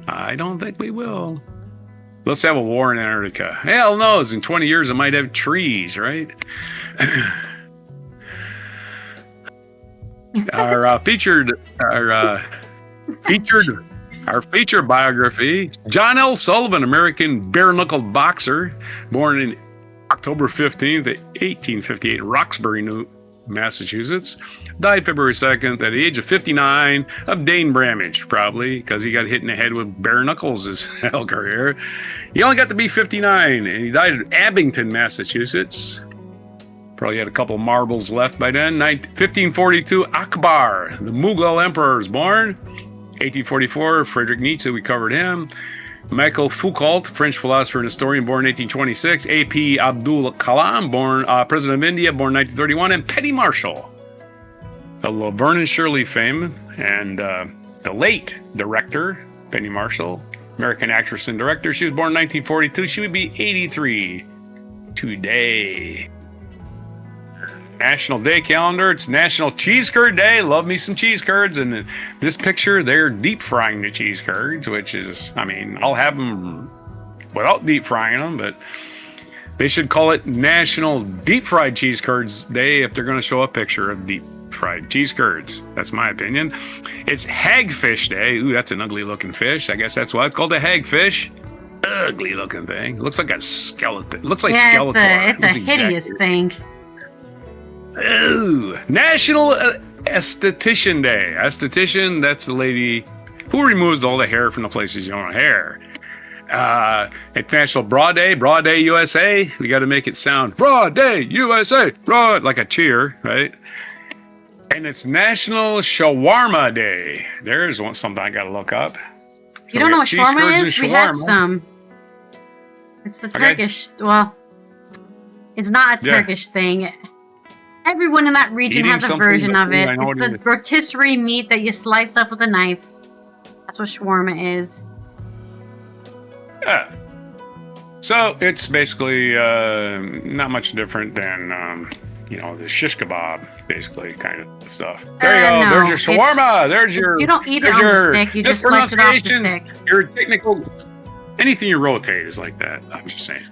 I don't think we will. Let's have a war in Antarctica. Hell knows. In 20 years, it might have trees, right? Our featured biography, John L. Sullivan, American bare-knuckled boxer, born in October 15th, 1858, Roxbury, Massachusetts. Died February 2nd at the age of 59 of Dane Bramage, probably because he got hit in the head with bare knuckles his whole career. He only got to be 59, and he died in Abington, Massachusetts. Probably had a couple marbles left by then. 1542, Akbar, the Mughal emperor, is born. 1844, Friedrich Nietzsche, we covered him. Michael Foucault, French philosopher and historian, born 1826. A.P. Abdul Kalam, President of India, born 1931. And Petty Marshall, the Laverne and Shirley fame, and the late director, Penny Marshall, American actress and director. She was born in 1942. She would be 83 today. National Day calendar. It's National Cheese Curd Day. Love me some cheese curds. And in this picture, they're deep frying the cheese curds, which is, I'll have them without deep frying them, but they should call it National Deep Fried Cheese Curds Day if they're going to show a picture of deep fried cheese curds. That's my opinion. It's Hagfish Day. Ooh, that's an ugly looking fish. I guess that's why it's called a hagfish. Ugly looking thing. Looks like a skeleton. Looks like Skeletor. It's a hideous thing. Ooh, National Esthetician Day. Esthetician, that's the lady who removes all the hair from the places you don't want hair. It's National Bra Day, USA. We got to make it sound Bra Day, USA, broad, like a cheer, right? And it's National Shawarma Day. There's something I got to look up. You don't know what shawarma is? We had some. It's the Turkish, well, it's not a Turkish thing. Everyone in that region has a version of it. It's the rotisserie meat that you slice up with a knife. That's what shawarma is. Yeah. So it's basically not much different than, the shish kebab, basically, kind of stuff. There you go. No, there's your shawarma. There's your... You don't eat it on the stick. You just slice it off the stick. Your technical... Anything you rotate is like that. I'm just saying.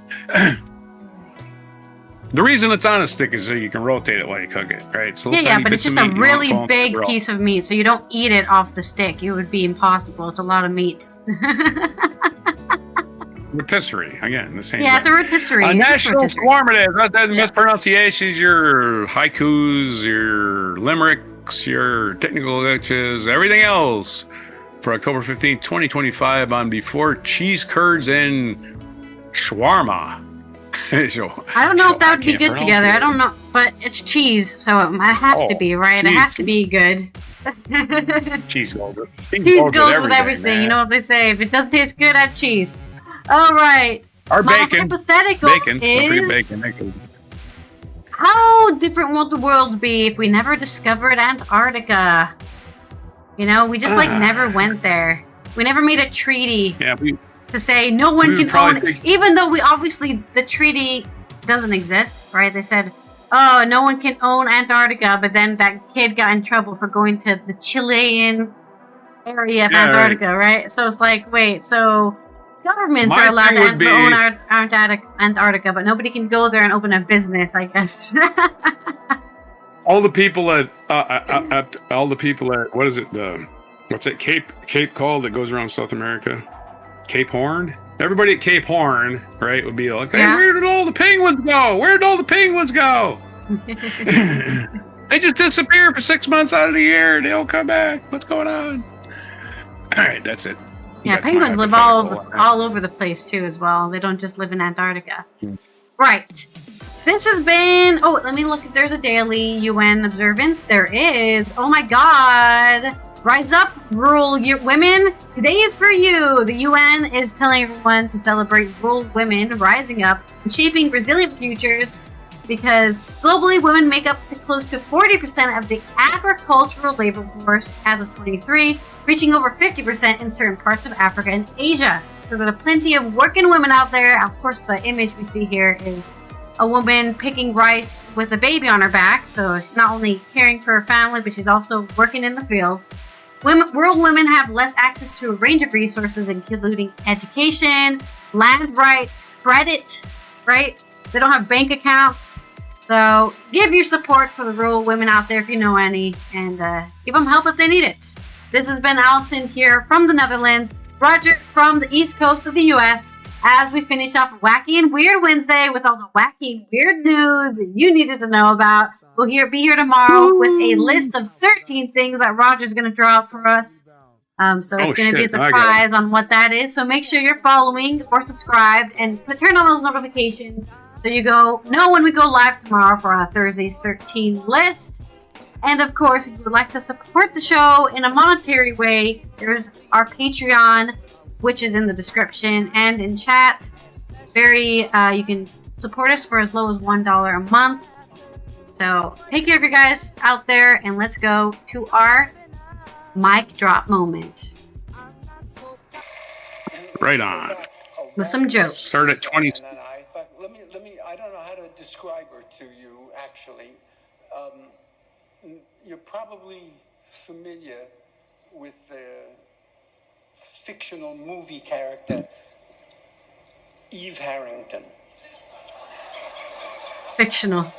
The reason it's on a stick is so you can rotate it while you cook it, right? So yeah, but it's just a really big piece of meat, so you don't eat it off the stick. It would be impossible. It's a lot of meat. Rotisserie, again, the same thing. Yeah, it's a rotisserie. National Shawarma Day. That's mispronunciations, your haikus, your limericks, your technical glitches, everything else for October 15th, 2025 on Before Cheese Curds and Shawarma. I don't know if that would be good together. I don't know, but it's cheese, so it has to be, right? It has to be good. Cheese goes with everything. Man. You know what they say? If it doesn't taste good, add cheese. All right. Our My bacon. hypothetical is bacon. How different would the world be if we never discovered Antarctica? We just never went there. We never made a treaty. Yeah, to say no one can own it, even though the treaty doesn't exist, right? They said, oh, no one can own Antarctica, but then that kid got in trouble for going to the Chilean area of Antarctica, right? So it's like, wait, so Governments My are allowed thing to would be- own Antarctica, but nobody can go there and open a business, I guess. All the people at what is it? What's it? Cape called that goes around South America? Cape Horn. Everybody at Cape Horn, right, would be like, "Hey, Yeah. where did all the penguins go? Where did all the penguins go? They just disappear for 6 months out of the year. They don't come back. What's going on?" All right, that's it. Yeah, That's my penguins live hypothetical on that. all over the place too, as well. They don't just live in Antarctica. Right. This has been. Oh, let me look if there's a daily UN observance. There is. Oh my God! Rise up, rural women. Today is for you. The UN is telling everyone to celebrate rural women rising up and shaping resilient futures, because globally, women make up to close to 40% of the agricultural labor force as of 23, reaching over 50% in certain parts of Africa and Asia. So there are plenty of working women out there. Of course, the image we see here is a woman picking rice with a baby on her back. So she's not only caring for her family, but she's also working in the fields. Rural women have less access to a range of resources, including education, land rights, credit, right? They don't have bank accounts. So give your support for the rural women out there if you know any, and give them help if they need it. This has been Allison here from the Netherlands, Roger from the East Coast of the US, as we finish off Wacky and Weird Wednesday with all the wacky and weird news you needed to know about. We'll be here tomorrow with a list of 13 things that Roger's going to draw up for us. So it's going to be a surprise on what that is. So make sure you're following or subscribed and turn on those notifications so you know when we go live tomorrow for our Thursday's 13 list. And of course, if you would like to support the show in a monetary way, there's our Patreon, which is in the description and in chat. You can support us for as low as $1 a month. So take care of you guys out there, and let's go to our mic drop moment. Right on. With some jokes. Start at 20. Let me. I don't know how to describe her to you. Actually, you're probably familiar with the fictional movie character Eve Harrington. Fictional.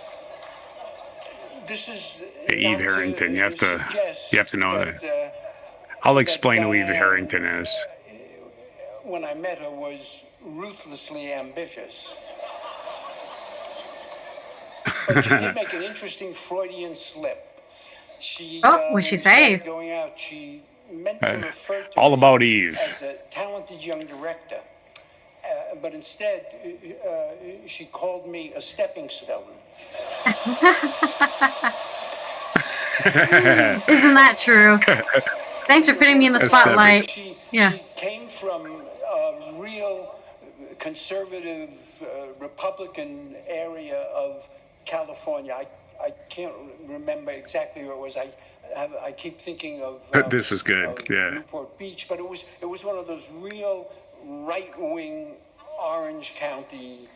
This is Eve Harrington. You have to know that. I'll explain who Eve Harrington is. When I met her, was ruthlessly ambitious. But she did make an interesting Freudian slip. What'd she say? Going out, she meant to refer to All me about Eve. as a talented young director, but instead she called me a stepping stone. Isn't that true? Thanks for putting me in the spotlight. She Yeah. came from a real conservative Republican area of California. I can't remember exactly where it was. I keep thinking of This is good. of Yeah. Newport Beach, but it was one of those real right-wing Orange County,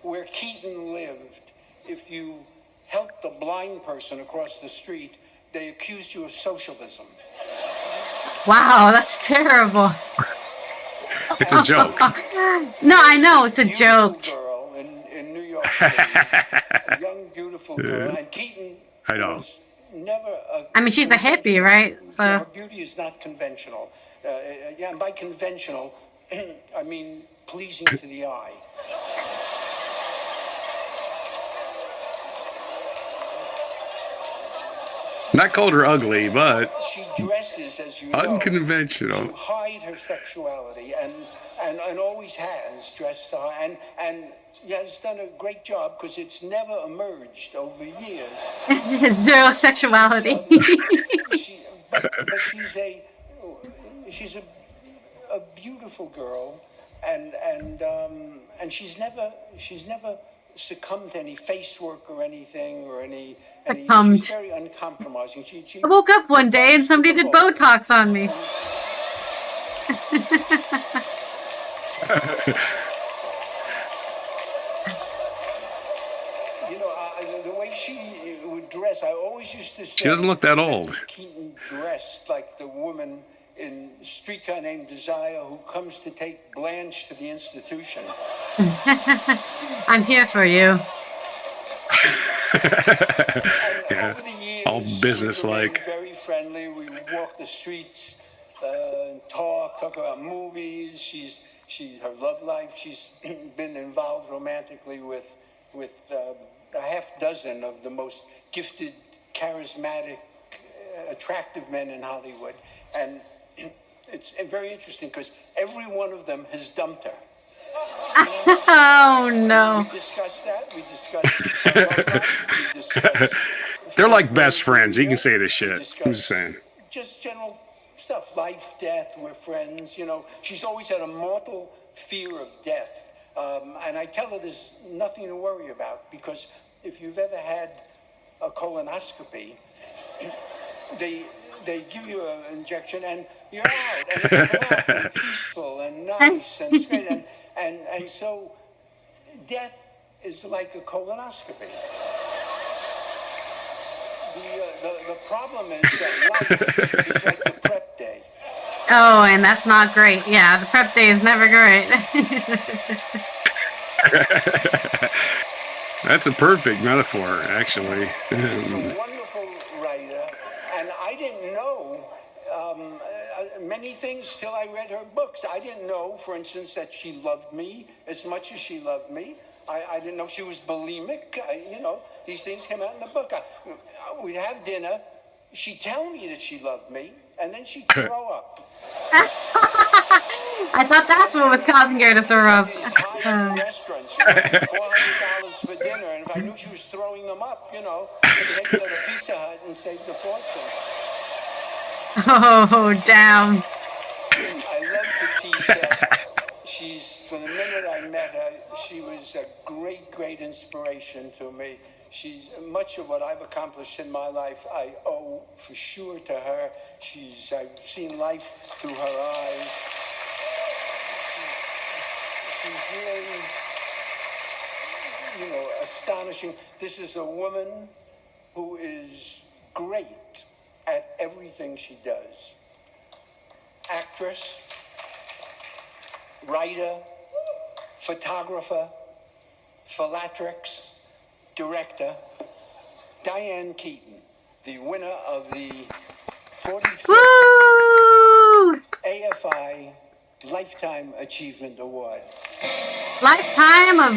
where Keaton lived. If you helped a blind person across the street, they accused you of socialism. Wow, that's terrible. It's a joke. No, I know it's a joke. Girl in New York City, a young, beautiful girl, and Keaton I know. was never I mean, she's a hippie, right? So her beauty is not conventional. And by conventional, I mean pleasing to the eye. Not called her ugly, but She dresses, as you know, unconventional. to hide her sexuality, and always has dressed to hide, and has done a great job because it's never emerged over years. zero sexuality. But she's a beautiful girl, and she's never succumbed to any face work or anything or any Succumbed. She's very uncompromising. She I woke up one day and somebody did Botox on me. The way she would dress, I always used to say. She doesn't look that old. Keaton dressed like the woman in Streetcar Named Desire who comes to take Blanche to the institution. I'm here for you. Yeah, over the years, all business-like. we remained very friendly. We would walk the streets, talk about movies. She's her love life. She's been involved romantically with a half dozen of the most gifted, charismatic, attractive men in Hollywood, and it's very interesting because every one of them has dumped her. Oh no! We discussed that. We discussed. They're like best friends. You can say this shit. I'm just saying. Just general stuff, life, death. We're friends. You know, she's always had a mortal fear of death, and I tell her there's nothing to worry about because if you've ever had a colonoscopy, they give you an injection and you're out, and it's black and peaceful and nice and it's great, and so death is like a colonoscopy. The problem is that life is like the prep day. Oh, and that's not great. Yeah, the prep day is never great. That's a perfect metaphor, actually. She's a wonderful writer, and I didn't know many things till I read her books. I didn't know, for instance, that she loved me as much as she loved me. I didn't know she was bulimic. These things came out in the book. We'd have dinner. She'd tell me that she loved me, and then she'd throw up. I thought that's what was causing her to throw up. High-end restaurants, $400 for dinner, and if I knew she was throwing them up, I'd take her to Pizza Hut and save the fortune. Oh, damn. I love to tease her. From the minute I met her, she was a great, great inspiration to me. She's much of what I've accomplished in my life, I owe for sure to her. I've seen life through her eyes. She's really, astonishing. This is a woman who is great at everything she does. Actress, writer, photographer, philatrix, director. Diane Keaton, the winner of the 45th Woo! AFI Lifetime Achievement Award. Lifetime of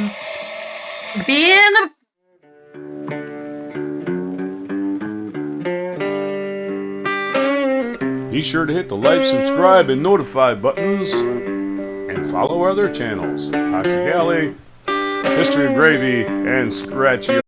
being a... Be sure to hit the like, subscribe, and notify buttons, and follow our other channels, Toxic Alley, History of Gravy, and Scratchy.